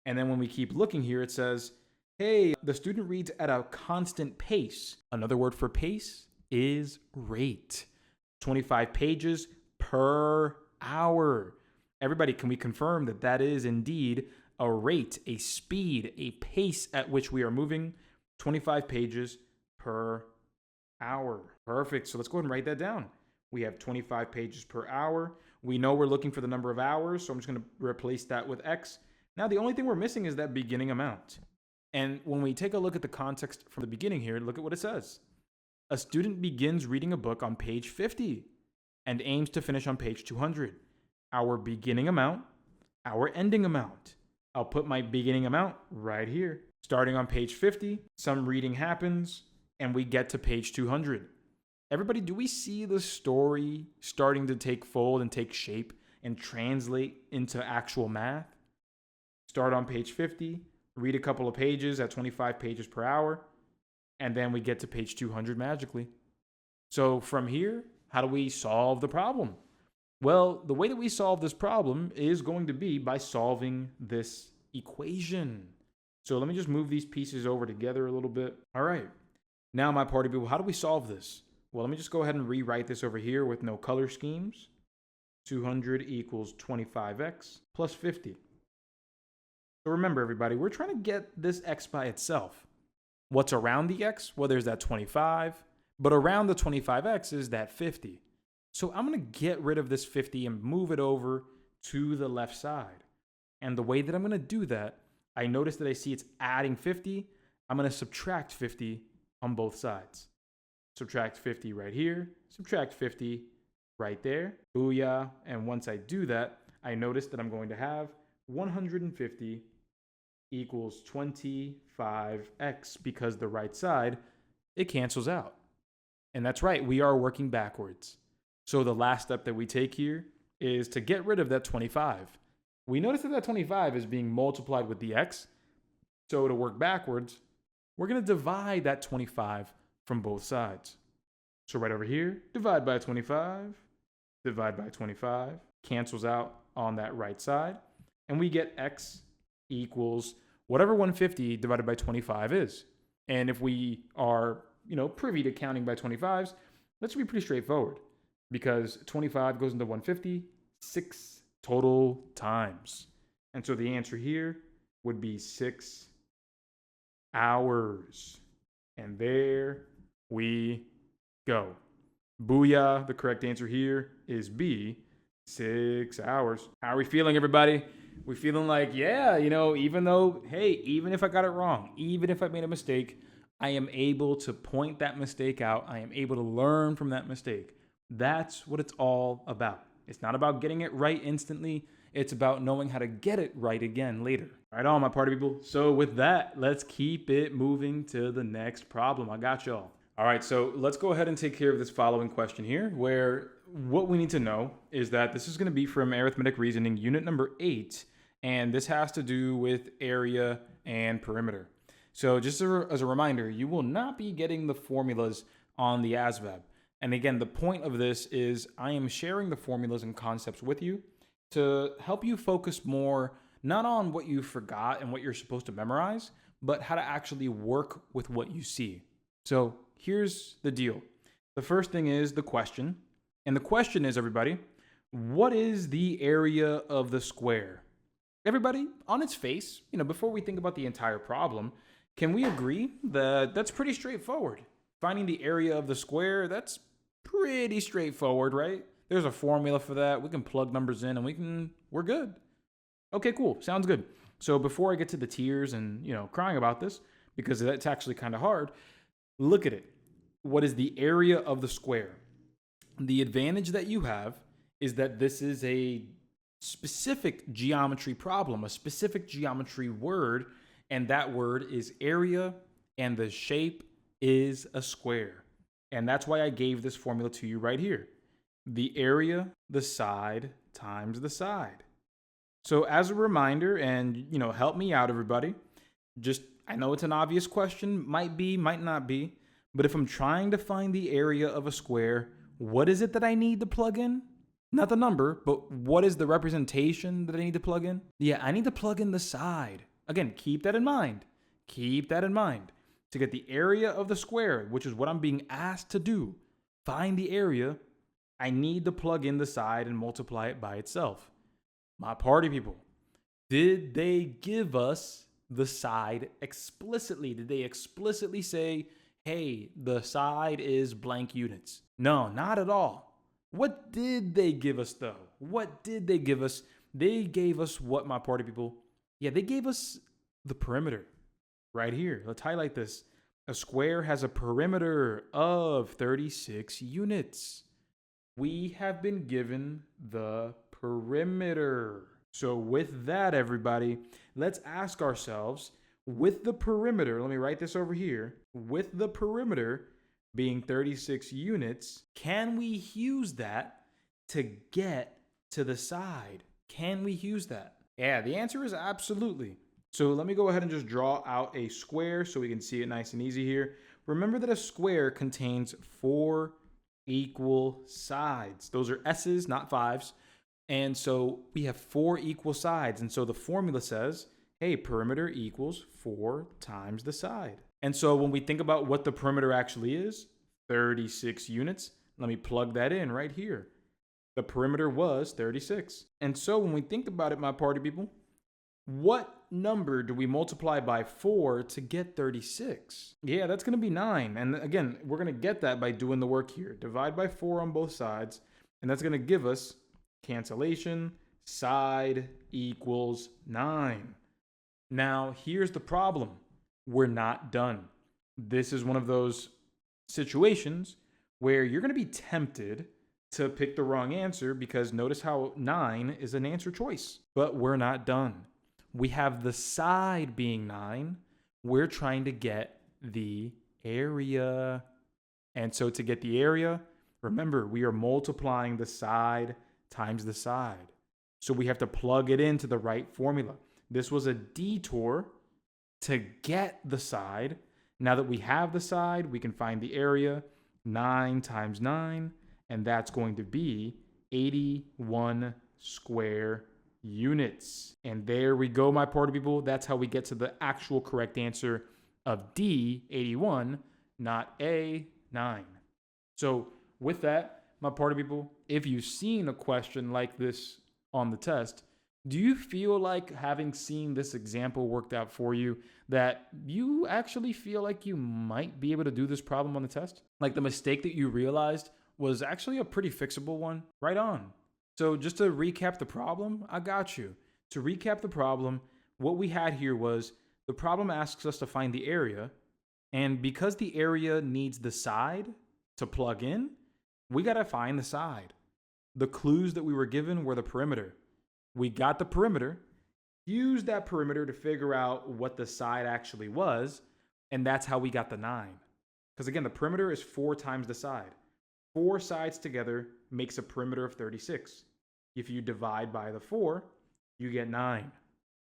A: And then when we keep looking here, it says, hey, the student reads at a constant pace. Another word for pace is rate. 25 pages per hour. Everybody, can we confirm that that is indeed a rate, a speed, a pace at which we are moving? 25 pages per hour. Perfect. So let's go ahead and write that down. We have 25 pages per hour. We know we're looking for the number of hours, so I'm just going to replace that with X. Now, the only thing we're missing is that beginning amount. And when we take a look at the context from the beginning here, look at what it says. A student begins reading a book on page 50 and aims to finish on page 200. Our beginning amount, our ending amount. I'll put my beginning amount right here. Starting on page 50, some reading happens, and we get to page 200. Everybody, do we see the story starting to take fold and take shape and translate into actual math? Start on page 50, read a couple of pages at 25 pages per hour, and then we get to page 200 magically. So from here, how do we solve the problem? Well, the way that we solve this problem is going to be by solving this equation. So let me just move these pieces over together a little bit. All right. Now, my party people, how do we solve this? Well, let me just go ahead and rewrite this over here with no color schemes. 200 equals 25x plus 50. So remember, everybody, we're trying to get this x by itself. What's around the x? Well, there's that 25. But around the 25x is that 50. So I'm going to get rid of this 50 and move it over to the left side. And the way that I'm going to do that, I notice that I see it's adding 50. I'm going to subtract 50 on both sides. Subtract 50 right here. Subtract 50 right there. Booyah. And once I do that, I notice that I'm going to have 150 equals 25x because the right side, it cancels out. And that's right, we are working backwards. So the last step that we take here is to get rid of that 25. We notice that that 25 is being multiplied with the x. So to work backwards, we're going to divide that 25 from both sides. So right over here, divide by 25, divide by 25, cancels out on that right side. And we get x equals whatever 150 divided by 25 is. And if we are, privy to counting by 25s, that should be pretty straightforward because 25 goes into 150 6 total times. And so the answer here would be 6 hours. And there we go. Booyah. The correct answer here is B, 6 hours. How are we feeling, everybody? We feeling like, yeah, even though, hey, even if I got it wrong, even if I made a mistake, I am able to point that mistake out. I am able to learn from that mistake. That's what it's all about. It's not about getting it right instantly. It's about knowing how to get it right again later. All right, all my party people. So with that, let's keep it moving to the next problem. I got y'all. All right, so let's go ahead and take care of this following question here, where what we need to know is that this is going to be from Arithmetic Reasoning, unit number 8, and this has to do with area and perimeter. So just as a reminder, you will not be getting the formulas on the ASVAB. And again, the point of this is I am sharing the formulas and concepts with you to help you focus more, not on what you forgot and what you're supposed to memorize, but how to actually work with what you see. So here's the deal. The first thing is the question. And the question is, everybody, what is the area of the square? Everybody, on its face, before we think about the entire problem, can we agree that that's pretty straightforward? Finding the area of the square, that's pretty straightforward, right? There's a formula for that. We can plug numbers in and we're good. Okay, cool. Sounds good. So before I get to the tears and, crying about this, because that's actually kind of hard, look at it. What is the area of the square? The advantage that you have is that this is a specific geometry problem, a specific geometry word, and that word is area, and the shape is a square. And that's why I gave this formula to you right here. The area, the side, times the side. So as a reminder, and help me out, everybody, I know it's an obvious question, might be, might not be, but if I'm trying to find the area of a square, what is it that I need to plug in? Not the number, but what is the representation that I need to plug in? Yeah, I need to plug in the side. Again, keep that in mind. Keep that in mind. To get the area of the square, which is what I'm being asked to do, find the area, I need to plug in the side and multiply it by itself. My party people, did they give us the side explicitly? Did they explicitly say, hey, the side is blank units? No, not at all. What did they give us though? What did they give us? They gave us what, my party people? Yeah, they gave us the perimeter right here. Let's highlight this. A square has a perimeter of 36 units. We have been given the perimeter. So with that, everybody, let's ask ourselves, with the perimeter, let me write this over here, with the perimeter being 36 units, can we use that to get to the side? Can we use that? Yeah, the answer is absolutely. So let me go ahead and just draw out a square so we can see it nice and easy here. Remember that a square contains 4 equal sides. Those are S's, not 5s. And so we have 4 equal sides. And so the formula says, hey, perimeter equals 4 times the side. And so when we think about what the perimeter actually is, 36 units, let me plug that in right here. The perimeter was 36. And so when we think about it, my party people, what number do we multiply by 4 to get 36? Yeah, that's going to be 9. And again, we're going to get that by doing the work here. Divide by 4 on both sides. And that's going to give us cancellation, side equals 9. Now, here's the problem. We're not done. This is one of those situations where you're going to be tempted to pick the wrong answer because notice how 9 is an answer choice. But we're not done. We have the side being 9. We're trying to get the area. And so to get the area, remember, we are multiplying the side times the side. So we have to plug it into the right formula. This was a detour to get the side. Now that we have the side, we can find the area. 9 times 9, and that's going to be 81 square units. And there we go, my party people. That's how we get to the actual correct answer of D, 81, not A, 9. So with that, my party people, if you've seen a question like this on the test, do you feel like, having seen this example worked out for you, that you actually feel like you might be able to do this problem on the test? Like the mistake that you realized was actually a pretty fixable one? Right on. So just to recap the problem, I got you. To recap the problem, what we had here was the problem asks us to find the area. And because the area needs the side to plug in, we got to find the side. The clues that we were given were the perimeter. We got the perimeter, used that perimeter to figure out what the side actually was, and that's how we got the 9. Because again, the perimeter is 4 times the side. 4 sides together makes a perimeter of 36. If you divide by the 4, you get 9.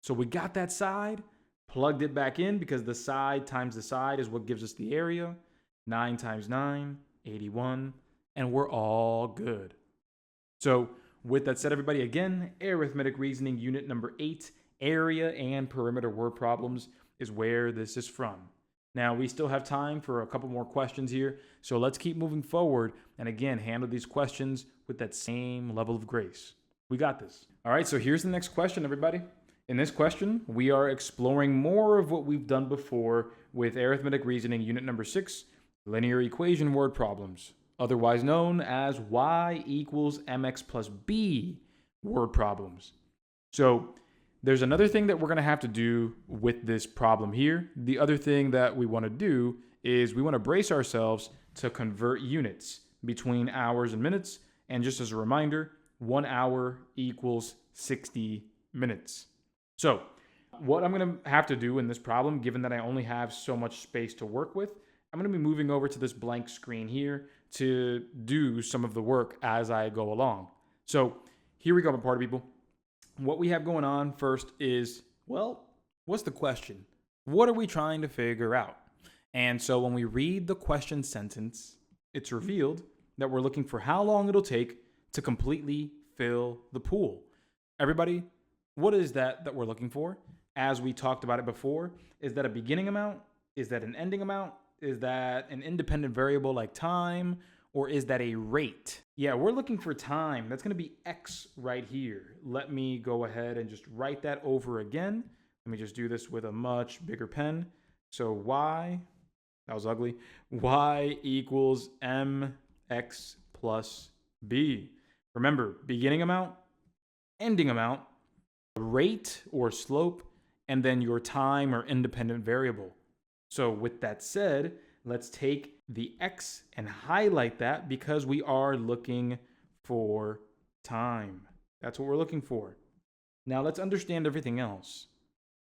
A: So we got that side, plugged it back in because the side times the side is what gives us the area. 9 times 9, 81, and we're all good. So with that said, everybody, again, arithmetic reasoning unit number 8, area and perimeter word problems is where this is from. Now, we still have time for a couple more questions here, so let's keep moving forward and again, handle these questions with that same level of grace. We got this. All right, so here's the next question, everybody. In this question, we are exploring more of what we've done before with arithmetic reasoning unit number 6, linear equation word problems, otherwise known as y equals mx plus b word problems. So there's another thing that we're going to have to do with this problem here. The other thing that we want to do is we want to brace ourselves to convert units between hours and minutes. And just as a reminder, 1 hour equals 60 minutes. So what I'm going to have to do in this problem, given that I only have so much space to work with, I'm going to be moving over to this blank screen here to do some of the work as I go along. So here we go, my party people. What we have going on first is, well, what's the question? What are we trying to figure out? And so when we read the question sentence, it's revealed that we're looking for how long it'll take to completely fill the pool. Everybody, what is that we're looking for? As we talked about it before, is that a beginning amount? Is that an ending amount? Is that an independent variable like time? or is that a rate? Yeah, we're looking for time. That's going to be x right here. Let me go ahead and just write that over again. Let me just do this with a much bigger pen. So y, that was ugly, y equals mx plus b. Remember, beginning amount, ending amount, rate or slope, and then your time or independent variable. So with that said, let's take the x and highlight that because we are looking for time. That's what we're looking for. Now let's understand everything else.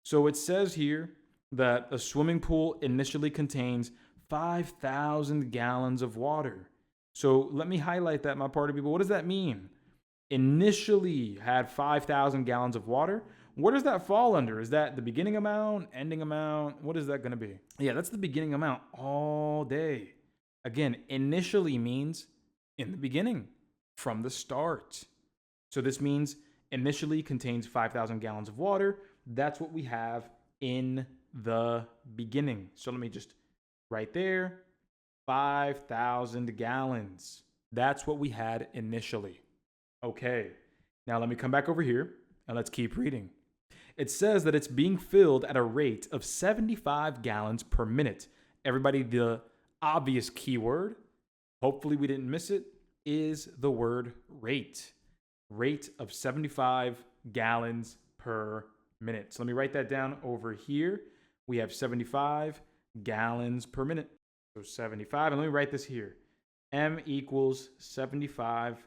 A: So it says here that a swimming pool initially contains 5,000 gallons of water. So let me highlight that, my party people. What does that mean? Initially had 5,000 gallons of water. Where does that fall under? Is that the beginning amount, ending amount? What is that going to be? Yeah, that's the beginning amount all day. Again, initially means in the beginning, from the start. So this means initially contains 5,000 gallons of water. That's what we have in the beginning. So let me just right there, 5,000 gallons. That's what we had initially. Okay, now let me come back over here and let's keep reading. It says that it's being filled at a rate of 75 gallons per minute. Everybody, the obvious keyword, hopefully we didn't miss it, is the word rate. Rate of 75 gallons per minute. So let me write that down over here. We have 75 gallons per minute. So 75, and let me write this here. M equals 75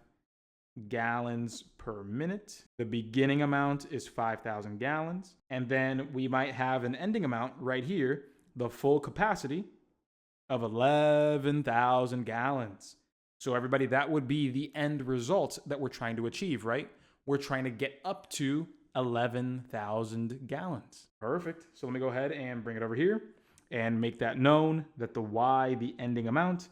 A: gallons per minute. The beginning amount is 5,000 gallons. And then we might have an ending amount right here, the full capacity of 11,000 gallons. So everybody, that would be the end result that we're trying to achieve, right? We're trying to get up to 11,000 gallons. Perfect. So let me go ahead and bring it over here and make that known that the y, the ending amount,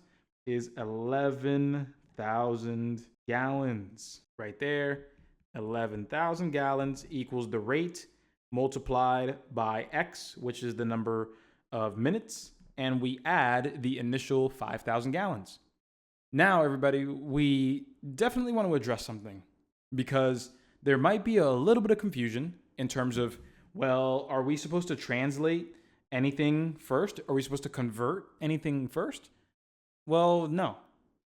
A: is 11,000 gallons. Right there, 11,000 gallons equals the rate multiplied by x, which is the number of minutes, and we add the initial 5,000 gallons. Now, everybody, we definitely want to address something because there might be a little bit of confusion in terms of, well, are we supposed to translate anything first? Are we supposed to convert anything first? Well, no.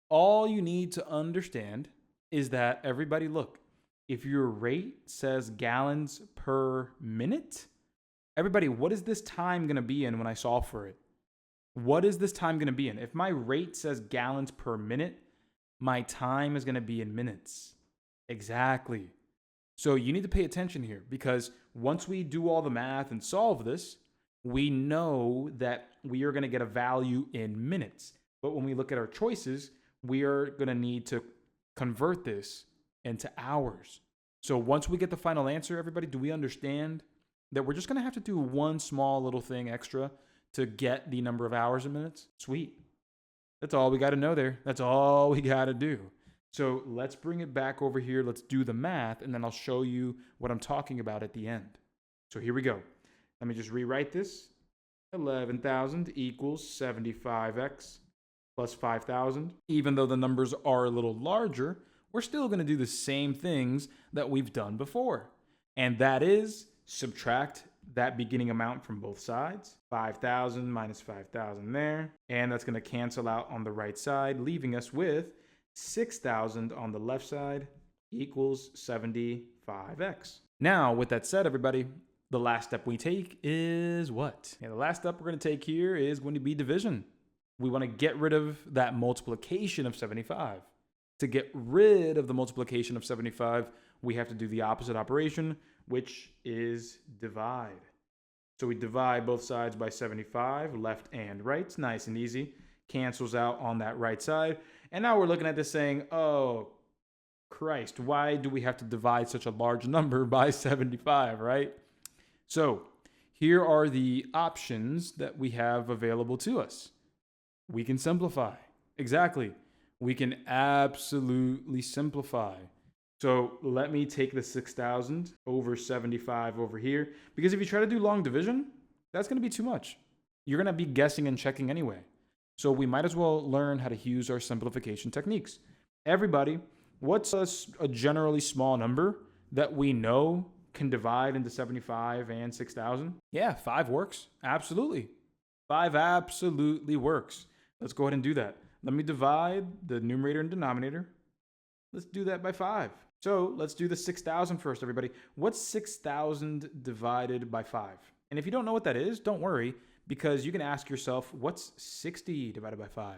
A: All you need to understand is that, everybody, look, if your rate says gallons per minute, everybody, what is this time going to be in when I solve for it? What is this time going to be in? If my rate says gallons per minute, my time is going to be in minutes. Exactly. So you need to pay attention here because once we do all the math and solve this, we know that we are going to get a value in minutes. But when we look at our choices, we are going to need to convert this into hours. So once we get the final answer, everybody, do we understand that we're just going to have to do one small little thing extra to get the number of hours and minutes? Sweet. That's all we got to know there. That's all we got to do. So let's bring it back over here. Let's do the math, and then I'll show you what I'm talking about at the end. So here we go. Let me just rewrite this. 11,000 equals 75x plus 5,000. Even though the numbers are a little larger, we're still going to do the same things that we've done before. And that is subtract that beginning amount from both sides. 5,000 minus 5,000 there. And that's going to cancel out on the right side, leaving us with 6,000 on the left side equals 75x. Now, with that said, everybody, the last step we take is what? The last step we're going to take here is going to be division. We want to get rid of that multiplication of 75. To get rid of the multiplication of 75, we have to do the opposite operation, which is divide. So we divide both sides by 75, left and right. It's nice and easy. Cancels out on that right side. And now we're looking at this saying, oh, Christ, why do we have to divide such a large number by 75, right? So here are the options that we have available to us. We can simplify. Exactly. We can absolutely simplify. So let me take the 6,000 over 75 over here, because if you try to do long division, that's going to be too much. You're going to be guessing and checking anyway. So we might as well learn how to use our simplification techniques. Everybody, what's a generally small number that we know can divide into 75 and 6,000? Yeah, 5 works. Absolutely. 5 absolutely works. Let's go ahead and do that. Let me divide the numerator and denominator. Let's do that by 5. So let's do the 6,000 first, everybody. What's 6,000 divided by 5? And if you don't know what that is, don't worry, because you can ask yourself, what's 60 divided by 5?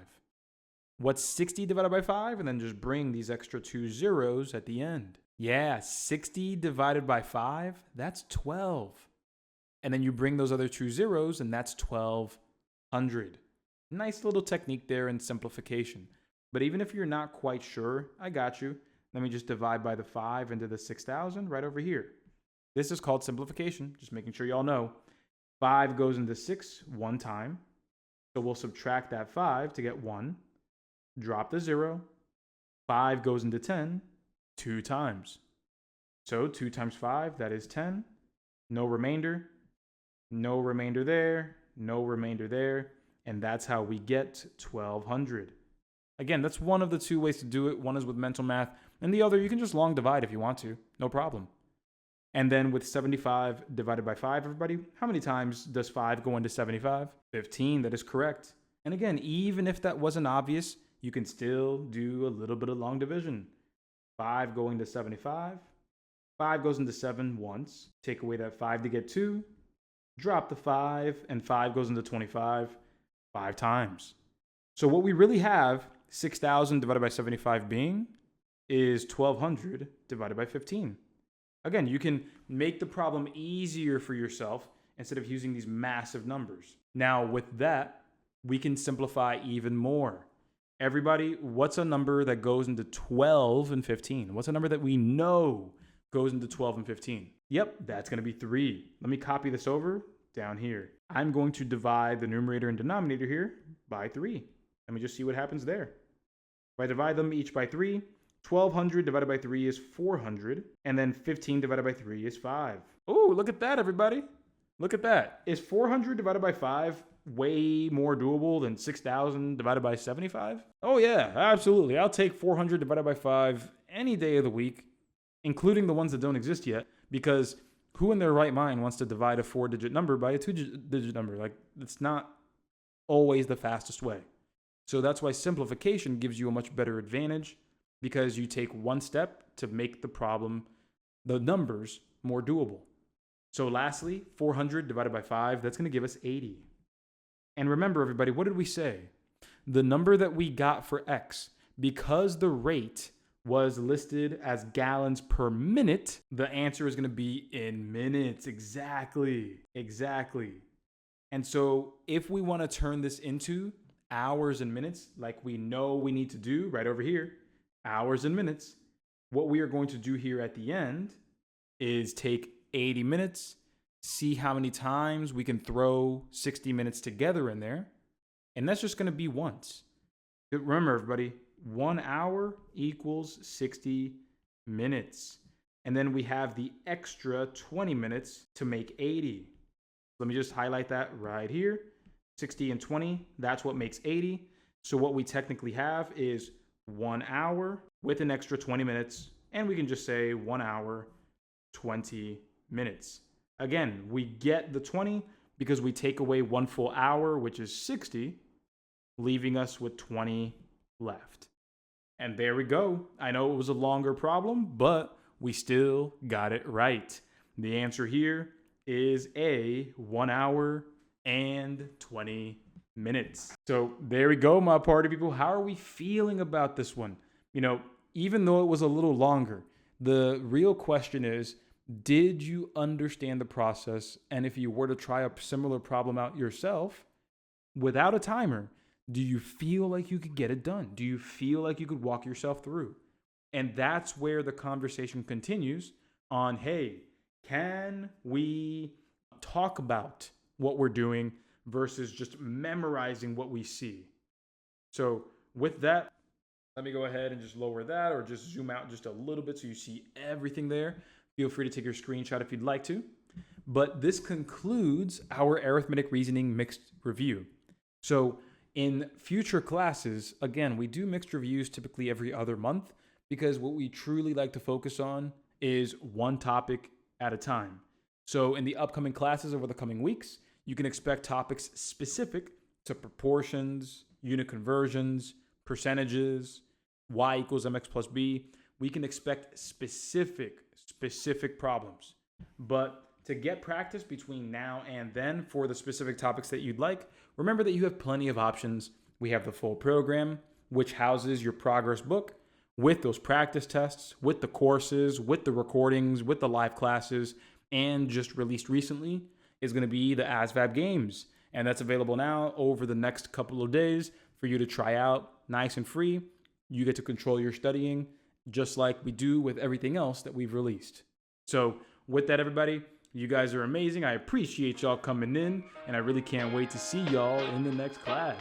A: What's 60 divided by 5? And then just bring these extra 2 zeros at the end. Yeah, 60 divided by 5, that's 12. And then you bring those other 2 zeros, and that's 1,200. Nice little technique there in simplification. But even if you're not quite sure, I got you. Let me just divide by the 5 into the 6,000 right over here. This is called simplification, just making sure you all know. 5 goes into 6 one time. So we'll subtract that 5 to get 1. Drop the 0. 5 goes into 10 2 times. So 2 times 5, that is 10. No remainder. No remainder there. No remainder there. And that's how we get 1,200. Again, that's one of the 2 ways to do it. One is with mental math, and the other you can just long divide if you want to. No problem. And then with 75 divided by 5, everybody, how many times does 5 go into 75? 15, that is correct. And again, even if that wasn't obvious, you can still do a little bit of long division. 5 going to 75. 5 goes into 7 once. Take away that 5 to get 2. Drop the 5, and 5 goes into 25 5 times. So what we really have 6,000 divided by 75 being is 1,200 divided by 15. Again, you can make the problem easier for yourself instead of using these massive numbers. Now, with that, we can simplify even more. Everybody, what's a number that goes into 12 and 15? What's a number that we know goes into 12 and 15? Yep, that's going to be 3. Let me copy this over down here. I'm going to divide the numerator and denominator here by 3. Let me just see what happens there. If I divide them each by 3, 1,200 divided by 3 is 400, and then 15 divided by 3 is 5. Oh, look at that, everybody. Look at that. Is 400 divided by 5 way more doable than 6,000 divided by 75? Oh yeah, absolutely. I'll take 400 divided by 5 any day of the week, including the ones that don't exist yet, because who in their right mind wants to divide a 4-digit number by a 2-digit number? Like, it's not always the fastest way. So that's why simplification gives you a much better advantage, because you take one step to make the problem, the numbers, more doable. So lastly, 400 divided by 5, that's going to give us 80. And remember, everybody, what did we say? The number that we got for X, because the rate was listed as gallons per minute, the answer is going to be in minutes. Exactly. And so if we want to turn this into hours and minutes, like we know we need to do right over here, hours and minutes, what we are going to do here at the end is take 80 minutes, see how many times we can throw 60 minutes together in there, and that's just going to be once. Remember, everybody, 1 hour equals 60 minutes. And then we have the extra 20 minutes to make 80. Let me just highlight that right here. 60 and 20, that's what makes 80. So what we technically have is 1 hour with an extra 20 minutes, and we can just say 1 hour, 20 minutes. Again, we get the 20 because we take away 1 full hour, which is 60, leaving us with 20 left. And there we go. I know it was a longer problem, but we still got it right. The answer here is A, 1 hour and 20 minutes. So there we go, my party people. How are we feeling about this one? You know, even though it was a little longer, the real question is, did you understand the process? And if you were to try a similar problem out yourself without a timer, do you feel like you could get it done? Do you feel like you could walk yourself through? And that's where the conversation continues on, hey, can we talk about what we're doing versus just memorizing what we see? So with that, let me go ahead and just lower that or just zoom out just a little bit so you see everything there. Feel free to take your screenshot if you'd like to. But this concludes our arithmetic reasoning mixed review. So In future classes, again, we do mixed reviews typically every other month because what we truly like to focus on is one topic at a time. So in the upcoming classes over the coming weeks, you can expect topics specific to proportions, unit conversions, percentages, y equals mx plus b. We can expect specific problems. But to get practice between now and then for the specific topics that you'd like, remember that you have plenty of options. We have the full program, which houses your progress book with those practice tests, with the courses, with the recordings, with the live classes, and just released recently is going to be the ASVAB games. And that's available now over the next couple of days for you to try out, nice and free. You get to control your studying just like we do with everything else that we've released. So with that, everybody, you guys are amazing. I appreciate y'all coming in, and I really can't wait to see y'all in the next class.